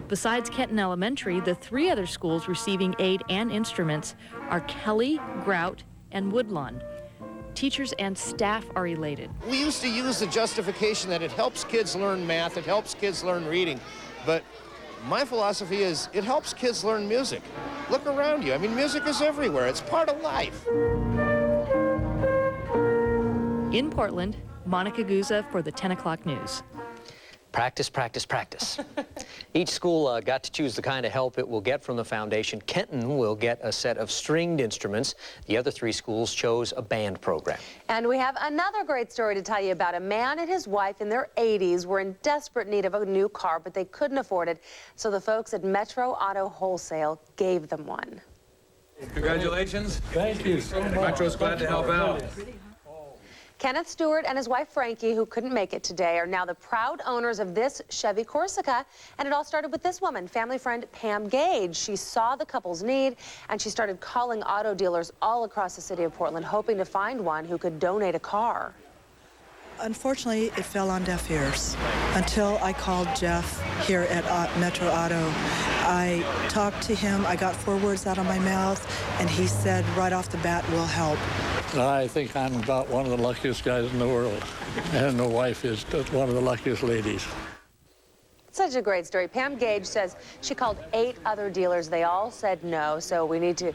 Besides Kenton Elementary, the 3 other schools receiving aid and instruments are Kelly, Grout, and Woodlawn. Teachers and staff are elated. We used to use the justification that it helps kids learn math, it helps kids learn reading, but my philosophy is it helps kids learn music. Look around you. I mean, music is everywhere. It's part of life. In Portland, Monica Guzza for the 10 o'clock news. Practice, practice, practice. Each school got to choose the kind of help it will get from the foundation. Kenton will get a set of stringed instruments. The other 3 schools chose a band program. And we have another great story to tell you about. A man and his wife in their 80s were in desperate need of a new car, but they couldn't afford it. So the folks at Metro Auto Wholesale gave them one. Congratulations. Thank you so much. Metro's glad to help out. Kenneth Stewart and his wife Frankie, who couldn't make it today, are now the proud owners of this Chevy Corsica. And it all started with this woman, family friend Pam Gage. She saw the couple's need and she started calling auto dealers all across the city of Portland, hoping to find one who could donate a car. Unfortunately, it fell on deaf ears until I called Jeff here at Metro Auto. I talked to him, I got 4 words out of my mouth, and he said right off the bat, we'll help. I think I'm about one of the luckiest guys in the world, and the wife is one of the luckiest ladies. Such a great story. Pam Gage says she called 8 other dealers. They all said no, so we need to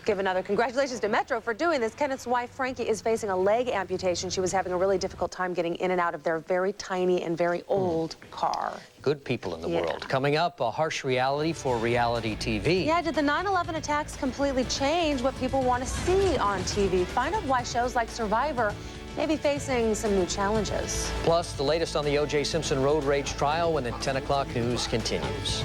give another congratulations to Metro for doing this. Kenneth's wife, Frankie, is facing a leg amputation. She was having a really difficult time getting in and out of their very tiny and very old car. Good people in the world. Coming up, a harsh reality for reality TV. Yeah, did the 9/11 attacks completely change what people want to see on TV? Find out why shows like Survivor may be facing some new challenges. Plus, the latest on the O.J. Simpson road rage trial when the 10 o'clock news continues.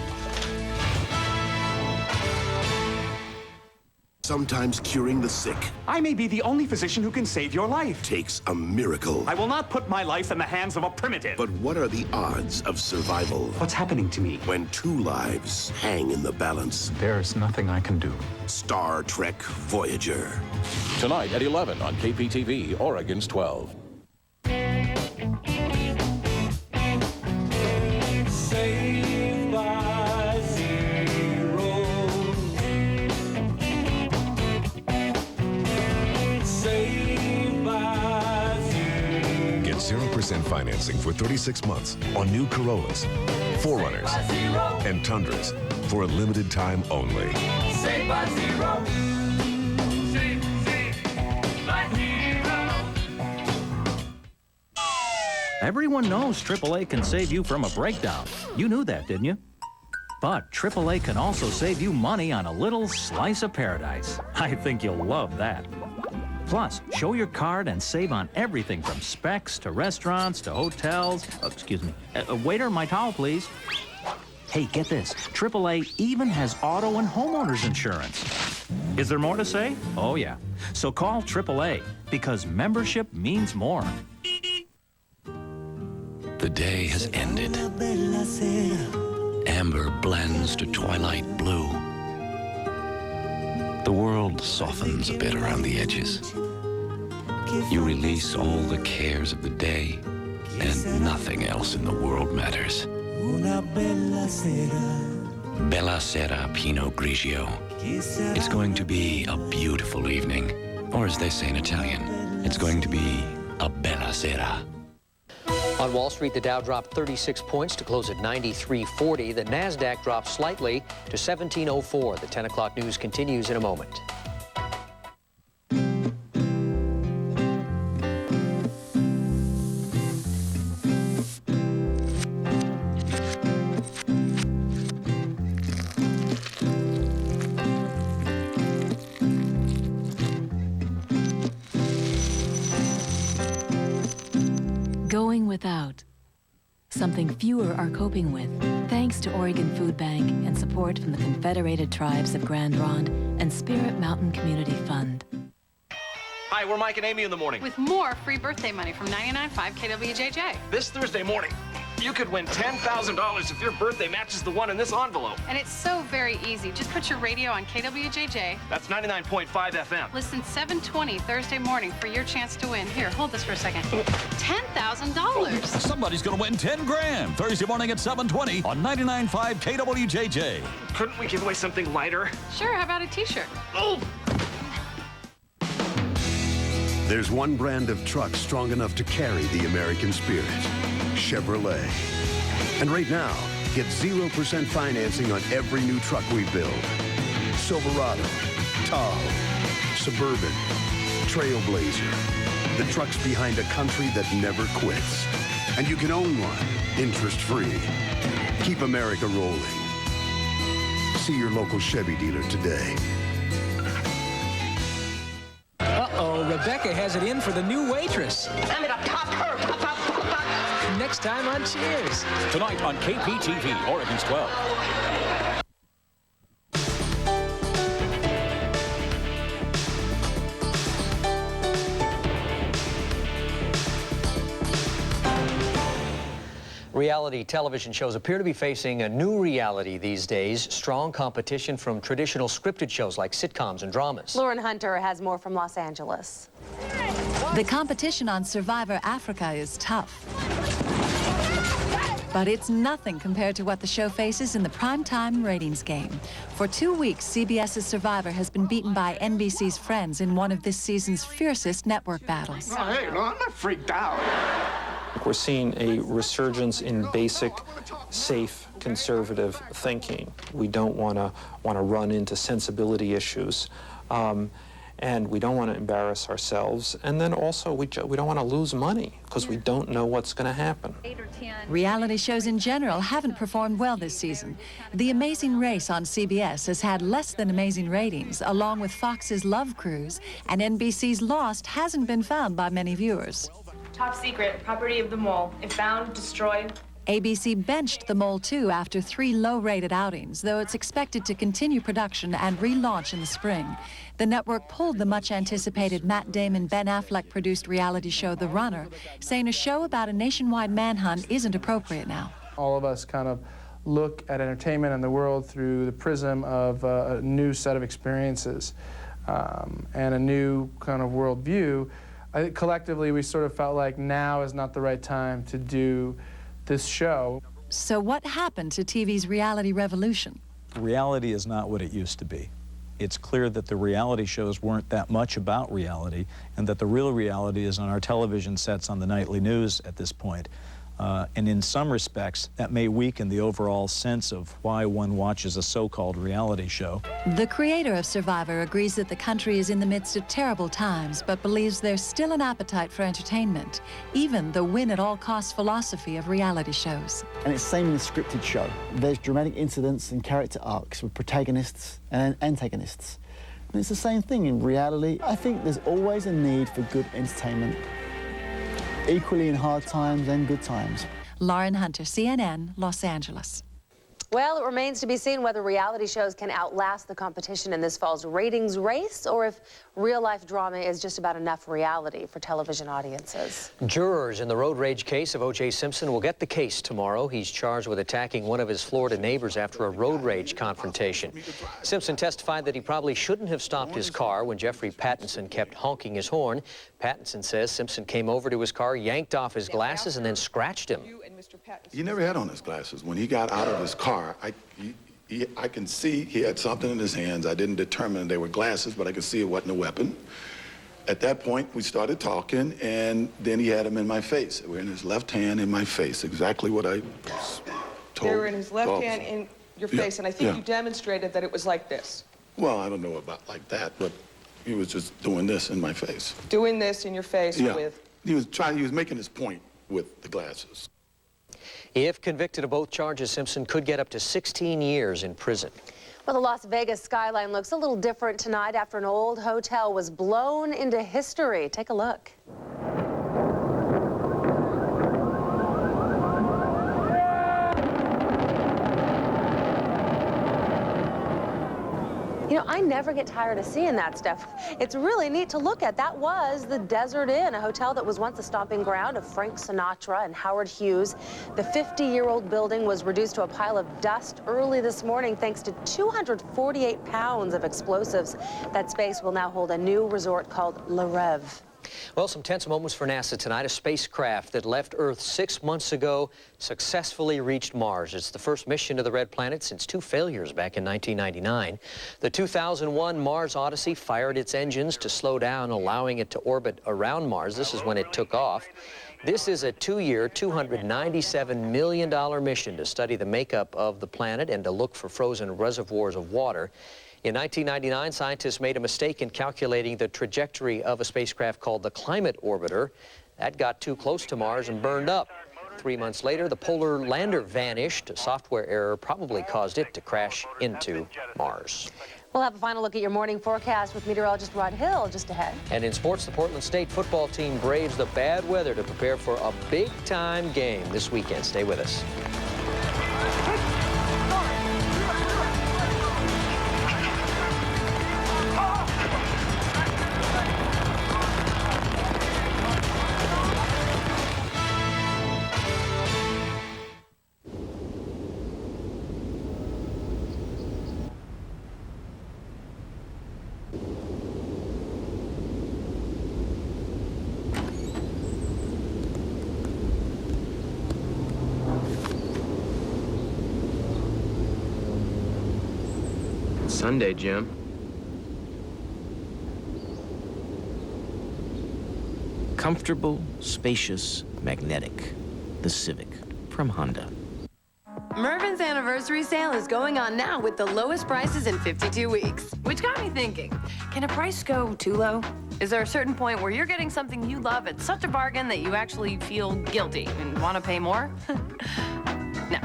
Sometimes curing the sick. I may be the only physician who can save your life. Takes a miracle. I will not put my life in the hands of a primitive. But what are the odds of survival? What's happening to me? When 2 lives hang in the balance. There's nothing I can do. Star Trek Voyager. Tonight at 11 on KPTV, Oregon's 12. Saved by zero. Saved by zero. Get 0% financing for 36 months on new Corollas, 4Runners, and Tundras for a limited time only. Saved by zero. Everyone knows AAA can save you from a breakdown. You knew that, didn't you? But AAA can also save you money on a little slice of paradise. I think you'll love that. Plus, show your card and save on everything from specs to restaurants to hotels. Oh, excuse me. Waiter, my towel, please. Hey, get this. AAA even has auto and homeowners insurance. Is there more to say? Oh, yeah. So call AAA because membership means more. The day has ended. Amber blends to twilight blue. The world softens a bit around the edges. You release all the cares of the day, and nothing else in the world matters. Bella Sera Pinot Grigio. It's going to be a beautiful evening. Or as they say in Italian, it's going to be a bella sera. On Wall Street, the Dow dropped 36 points to close at 93.40. The NASDAQ dropped slightly to 1704. The 10 o'clock news continues in a moment. Going without. Something fewer are coping with, thanks to Oregon Food Bank and support from the Confederated Tribes of Grand Ronde and Spirit Mountain Community Fund. Hi, we're Mike and Amy in the morning. With more free birthday money from 99.5 KWJJ. This Thursday morning, you could win $10,000 if your birthday matches the one in this envelope. And it's so very easy. Just put your radio on KWJJ. That's 99.5 FM. Listen 7:20 Thursday morning for your chance to win. Here, hold this for a second. $10,000. Somebody's going to win 10 grand Thursday morning at 7:20 on 99.5 KWJJ. Couldn't we give away something lighter? Sure, how about a t-shirt? Oh! There's one brand of truck strong enough to carry the American spirit. Chevrolet. And right now, get 0% financing on every new truck we build. Silverado, Tahoe, Suburban, Trailblazer, The truck's behind a country that never quits. And you can own one, interest-free. Keep America rolling. See your local Chevy dealer today. Uh-oh, Rebecca has it in for the new waitress. I'm gonna pop her. Pop, pop, pop, pop. Next time on Cheers. Tonight on KPTV, Oregon's 12. Reality television shows appear to be facing a new reality these days, strong competition from traditional scripted shows like sitcoms and dramas. Lauren Hunter has more from Los Angeles. The competition on Survivor Africa is tough. But it's nothing compared to what the show faces in the primetime ratings game. For 2 weeks, CBS's Survivor has been beaten by NBC's Friends in one of this season's fiercest network battles. Oh, hey, no, I'm not freaked out. We're seeing a resurgence in basic, safe, conservative thinking. We don't want to run into sensibility issues, and we don't want to embarrass ourselves. And then also, we don't want to lose money because we don't know what's going to happen. Reality shows in general haven't performed well this season. The Amazing Race on CBS has had less than amazing ratings, along with Fox's Love Cruise, and NBC's Lost hasn't been found by many viewers. Top secret, property of the mole. If found, destroyed. ABC benched The Mole 2 after 3 low-rated outings, though it's expected to continue production and relaunch in the spring. The network pulled the much-anticipated Matt Damon-Ben Affleck-produced reality show The Runner, saying a show about a nationwide manhunt isn't appropriate now. All of us kind of look at entertainment and the world through the prism of a new set of experiences and a new kind of worldview. I think collectively we sort of felt like now is not the right time to do this show. So what happened to TV's reality revolution? Reality is not what it used to be. It's clear that the reality shows weren't that much about reality, and that the real reality is on our television sets on the nightly news at this point. And in some respects, that may weaken the overall sense of why one watches a so-called reality show. The creator of Survivor agrees that the country is in the midst of terrible times, but believes there's still an appetite for entertainment, even the win-at-all-costs philosophy of reality shows. And it's the same in the scripted show. There's dramatic incidents and character arcs with protagonists and antagonists. And it's the same thing in reality. I think there's always a need for good entertainment, equally in hard times and good times. Lauren Hunter, CNN, Los Angeles. Well, it remains to be seen whether reality shows can outlast the competition in this fall's ratings race, or if real-life drama is just about enough reality for television audiences. Jurors in the road rage case of O.J. Simpson will get the case tomorrow. He's charged with attacking one of his Florida neighbors after a road rage confrontation. Simpson testified that he probably shouldn't have stopped his car when Jeffrey Pattinson kept honking his horn. Pattinson says Simpson came over to his car, yanked off his glasses, and then scratched him. He never had on his glasses. When he got out of his car, I can see he had something in his hands. I didn't determine they were glasses, but I could see it wasn't a weapon. At that point, we started talking, and then he had them in my face. They were in his left hand in my face, exactly what I was told. They were in his left hand in your face, and I think you demonstrated that it was like this. Well, I don't know about like that, but he was just doing this in my face. Doing this in your face with... He was making his point with the glasses. If convicted of both charges, Simpson could get up to 16 years in prison. Well, the Las Vegas skyline looks a little different tonight after an old hotel was blown into history. Take a look. You know, I never get tired of seeing that stuff. It's really neat to look at. That was the Desert Inn, a hotel that was once the stomping ground of Frank Sinatra and Howard Hughes. The 50-year-old building was reduced to a pile of dust early this morning thanks to 248 pounds of explosives. That space will now hold a new resort called Le Rêve. Well, some tense moments for NASA tonight. A spacecraft that left Earth 6 months ago successfully reached Mars. It's the first mission to the Red Planet since 2 failures back in 1999. The 2001 Mars Odyssey fired its engines to slow down, allowing it to orbit around Mars. This is when it took off. This is a 2-year, $297 million mission to study the makeup of the planet and to look for frozen reservoirs of water. In 1999, scientists made a mistake in calculating the trajectory of a spacecraft called the Climate Orbiter. That got too close to Mars and burned up. 3 months later, the polar lander vanished. A software error probably caused it to crash into Mars. We'll have a final look at your morning forecast with meteorologist Rod Hill just ahead. And in sports, the Portland State football team braves the bad weather to prepare for a big-time game this weekend. Stay with us. Sunday, Jim. Comfortable, spacious, magnetic. The Civic from Honda. Mervyn's anniversary sale is going on now with the lowest prices in 52 weeks. Which got me thinking, can a price go too low? Is there a certain point where you're getting something you love at such a bargain that you actually feel guilty and want to pay more? No,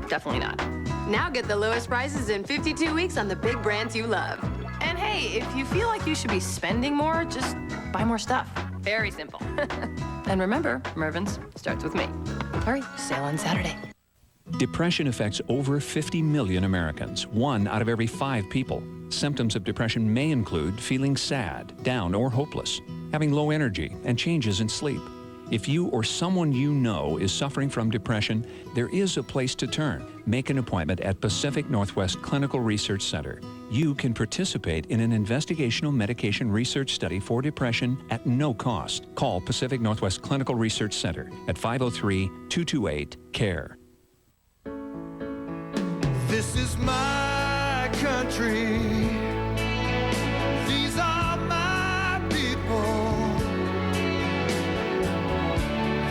definitely not. Now get the lowest prices in 52 weeks on the big brands you love. And hey, if you feel like you should be spending more, just buy more stuff. Very simple. And remember, Mervyn's starts with me. Hurry, sale on Saturday. Depression affects over 50 million Americans, 1 out of every 5 people. Symptoms of depression may include feeling sad, down, or hopeless, having low energy, and changes in sleep. If you or someone you know is suffering from depression, there is a place to turn. Make an appointment at Pacific Northwest Clinical Research Center. You can participate in an investigational medication research study for depression at no cost. Call Pacific Northwest Clinical Research Center at 503-228-CARE. This is my country. These are my people.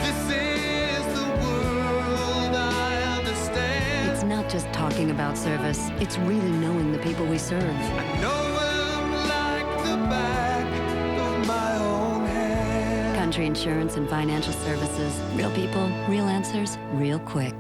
This is the world I understand. It's not just talking about service, it's really knowing the people we serve. I know them like the back of my own hand. Country Insurance and Financial Services. Real people, real answers, real quick.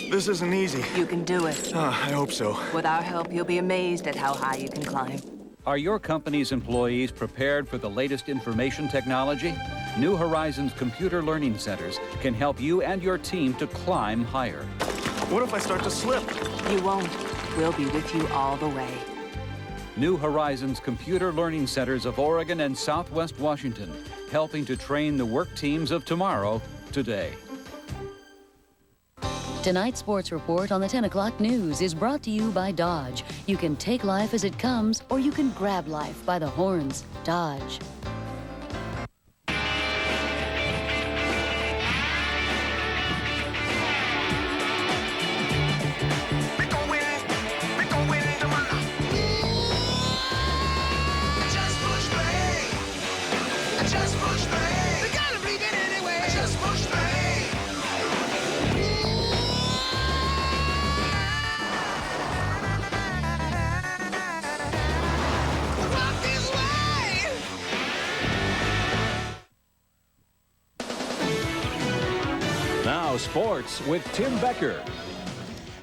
This isn't easy. You can do it. I hope so. With our help, you'll be amazed at how high you can climb. Are your company's employees prepared for the latest information technology? New Horizons Computer Learning Centers can help you and your team to climb higher. What if I start to slip? You won't. We'll be with you all the way. New Horizons Computer Learning Centers of Oregon and Southwest Washington, helping to train the work teams of tomorrow, today. Tonight's sports report on the 10 o'clock news is brought to you by Dodge. You can take life as it comes, or you can grab life by the horns. Dodge. Now sports with Tim Becker.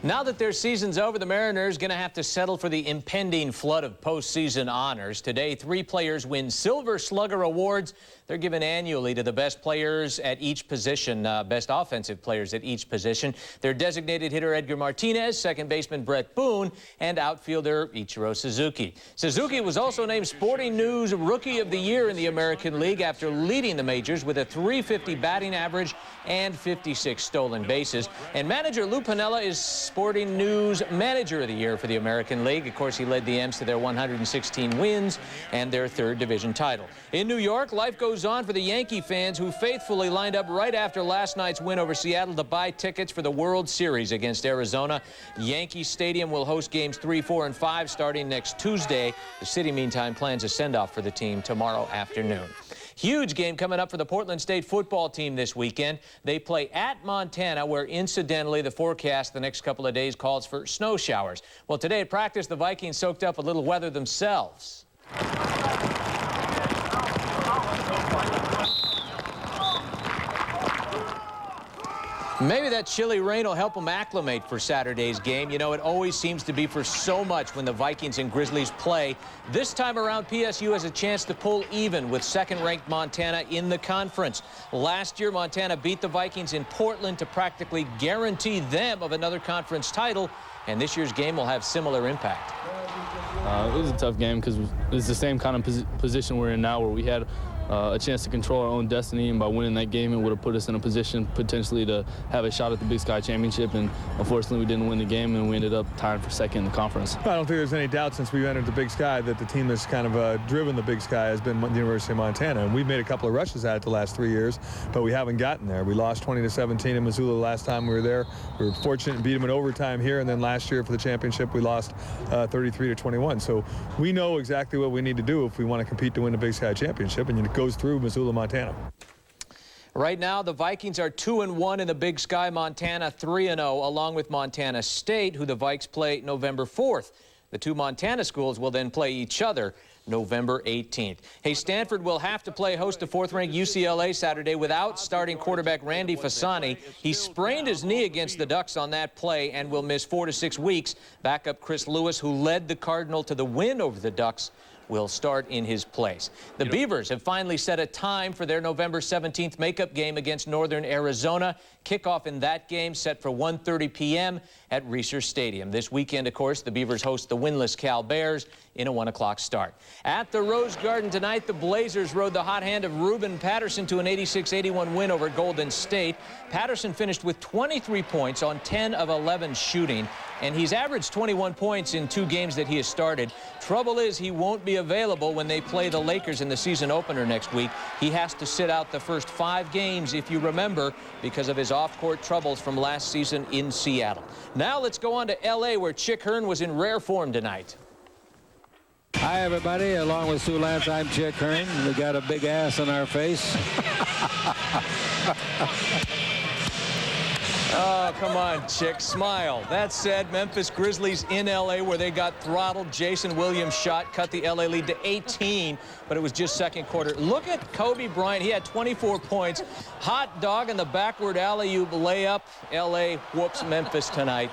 Now that their season's over, the Mariners going to have to settle for the impending flood of postseason honors. Today, 3 players win Silver Slugger awards. They're given annually to the best players at each position, best offensive players at each position. Their designated hitter Edgar Martinez, second baseman Brett Boone, and outfielder Ichiro Suzuki. Suzuki was also named Sporting News Rookie of the Year in the American League after leading the majors with a .350 batting average and 56 stolen bases. And manager Lou Piniella is Sporting News Manager of the Year for the American League. Of course, he led the M's to their 116 wins and their 3rd division title. In New York, life goes on for the Yankee fans who faithfully lined up right after last night's win over Seattle to buy tickets for the World Series against Arizona. Yankee Stadium will host games 3, 4, and 5 starting next Tuesday. The city, meantime, plans a send-off for the team tomorrow afternoon. Huge game coming up for the Portland State football team this weekend. They play at Montana, where incidentally the forecast the next couple of days calls for snow showers. Well, today at practice, the Vikings soaked up a little weather themselves. Maybe that chilly rain will help them acclimate for Saturday's game. You know, it always seems to be for so much when the Vikings and Grizzlies play. This time around, PSU has a chance to pull even with second-ranked Montana in the conference. Last year, Montana beat the Vikings in Portland to practically guarantee them of another conference title, and this year's game will have similar impact. It was a tough game because it's the same kind of position we're in now, where we had a chance to control our own destiny, and by winning that game, it would have put us in a position potentially to have a shot at the Big Sky Championship. And unfortunately, we didn't win the game, and we ended up tying for second in the conference. I don't think there's any doubt since we entered the Big Sky that the team that's kind of driven the Big Sky has been the University of Montana. And we've made a couple of rushes at it the last 3 years, but we haven't gotten there. We lost 20-17 in Missoula the last time we were there. We were fortunate to beat them in overtime here, and then last year for the championship, we lost 33-21. So we know exactly what we need to do if we want to compete to win the Big Sky Championship, and it goes through Missoula, Montana. Right now, the Vikings are 2-1 in the Big Sky. Montana 3-0, along with Montana State, who the Vikes play November 4th. The two Montana schools will then play each other November 18th. Hey, Stanford will have to play host to fourth-ranked UCLA Saturday without starting quarterback Randy Fasani. He sprained his knee against the Ducks on that play and will miss 4 to 6 weeks. Backup Chris Lewis, who led the Cardinal to the win over the Ducks, will start in his place. The Beavers have finally set a time for their November 17th makeup game against Northern Arizona. Kickoff in that game set for 1:30 p.m. at Reser Stadium. This weekend, of course, the Beavers host the winless Cal Bears in a 1 o'clock start. At the Rose Garden tonight, the Blazers rode the hot hand of Ruben Patterson to an 86-81 win over Golden State. Patterson finished with 23 points on 10 of 11 shooting, and he's averaged 21 points in 2 games that he has started. Trouble is, he won't be available when they play the Lakers in the season opener next week. He has to sit out the first 5 games, if you remember, because of his off-court troubles from last season in Seattle. Now let's go on to L.A., where Chick Hearn was in rare form tonight. Hi, everybody. Along with Sue Lance, I'm Chick Hearn. We got a big ass on our face. Oh, come on, Chick. Smile. That said, Memphis Grizzlies in L.A., where they got throttled. Jason Williams' shot cut the L.A. lead to 18, but it was just second quarter. Look at Kobe Bryant. He had 24 points. Hot dog in the backward alley-oop layup. L.A. whoops Memphis tonight.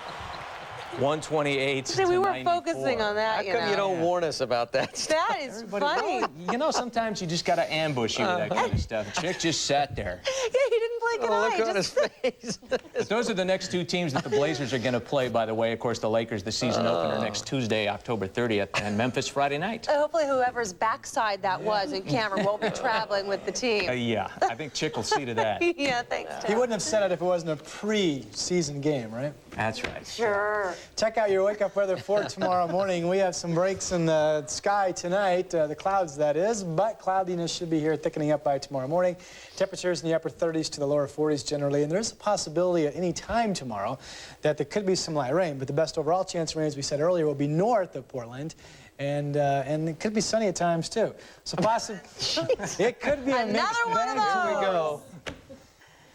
128 to 94. We were focusing on that, How come you don't warn us about that stuff? That is funny. You know, sometimes you just got to ambush you with that kind of stuff. Chick just sat there. Yeah, he didn't blink an eye. Look on his face. But those are the next 2 teams that the Blazers are going to play, by the way. Of course, the Lakers, the season opener next Tuesday, October 30th, and Memphis Friday night. Hopefully whoever's backside that was in Cameron won't be traveling with the team. Yeah, I think Chick will see to that. Yeah, thanks, Tim. He wouldn't have said it if it wasn't a pre-season game, right? That's right. Sure. Check out your wake-up weather for tomorrow morning. We have some breaks in the sky tonight, the clouds, that is, but cloudiness should be here, thickening up by tomorrow morning. Temperatures in the upper 30s to the lower 40s generally, and there's a possibility at any time tomorrow that there could be some light rain, but the best overall chance of rain, as we said earlier, will be north of Portland. And it could be sunny at times, too. So possibly, it could be a mixed bag. Here we go.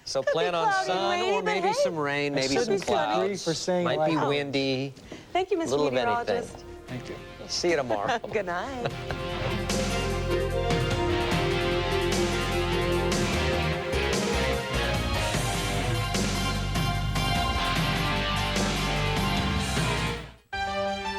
So plan on sun or maybe some rain, maybe some clouds. Might be windy. Thank you, Mr. Little of Meteorologist. anything. Thank you. See you tomorrow. Good night.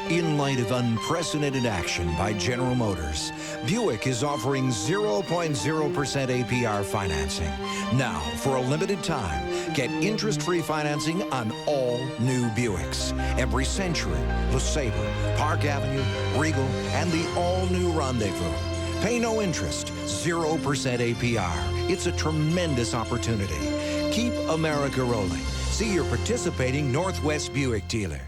In light of unprecedented action by General Motors, Buick is offering 0.0% APR financing. Now, for a limited time, get interest-free financing on all new Buicks. Every Century, LeSabre, Park Avenue, Regal, and the all-new Rendezvous. Pay no interest, 0% APR. It's a tremendous opportunity. Keep America rolling. See your participating Northwest Buick dealer.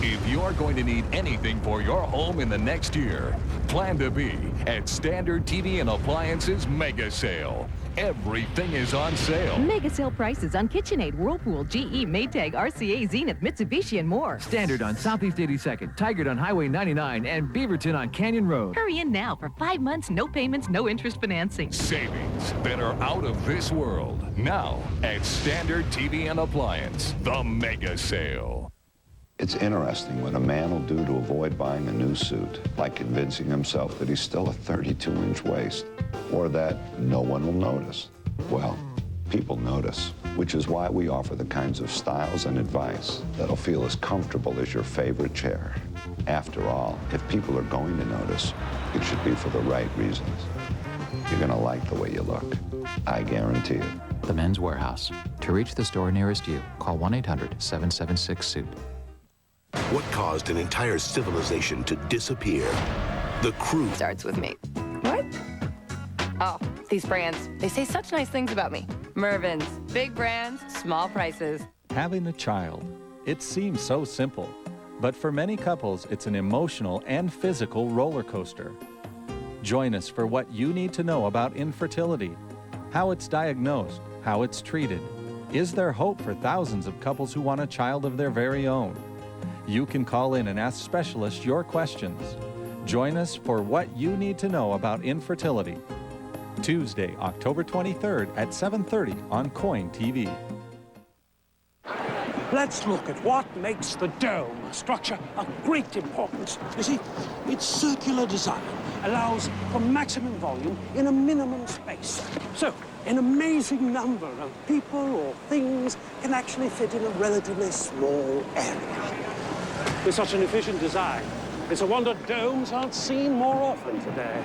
If you're going to need anything for your home in the next year, plan to be at Standard TV and Appliances Mega Sale. everything is on sale. Mega sale prices on KitchenAid, Whirlpool, GE, Maytag, RCA, Zenith, Mitsubishi, and more. Standard on Southeast 82nd, Tigard on Highway 99, and Beaverton on Canyon Road. Hurry in now for 5 months, no payments, no interest financing. Savings that are out of this world. Now at Standard TV and Appliance, the mega sale. It's interesting what a man will do to avoid buying a new suit, like convincing himself that he's still a 32-inch waist, or that no one will notice. Well, people notice, which is why we offer the kinds of styles and advice that'll feel as comfortable as your favorite chair. After all, if people are going to notice, it should be for the right reasons. You're gonna like the way you look. I guarantee it. The Men's Warehouse. To reach the store nearest you, call 1-800-776-SUIT. What caused an entire civilization to disappear? The crew Starts with me. What? Oh, these brands. They say such nice things about me. Mervyn's. Big brands, small prices. Having a child. It seems so simple. But for many couples, it's an emotional and physical roller coaster. Join us for what you need to know about infertility, how it's diagnosed, how it's treated. Is there hope for thousands of couples who want a child of their very own? You can call in and ask specialists your questions. Join us for What You Need to Know About Infertility. Tuesday, October 23rd at 7:30 on Coin TV. Let's look at what makes the dome a structure of great importance. You see, its circular design allows for maximum volume in a minimum space. So, an amazing number of people or things can actually fit in a relatively small area. With such an efficient design, it's a wonder domes aren't seen more often today.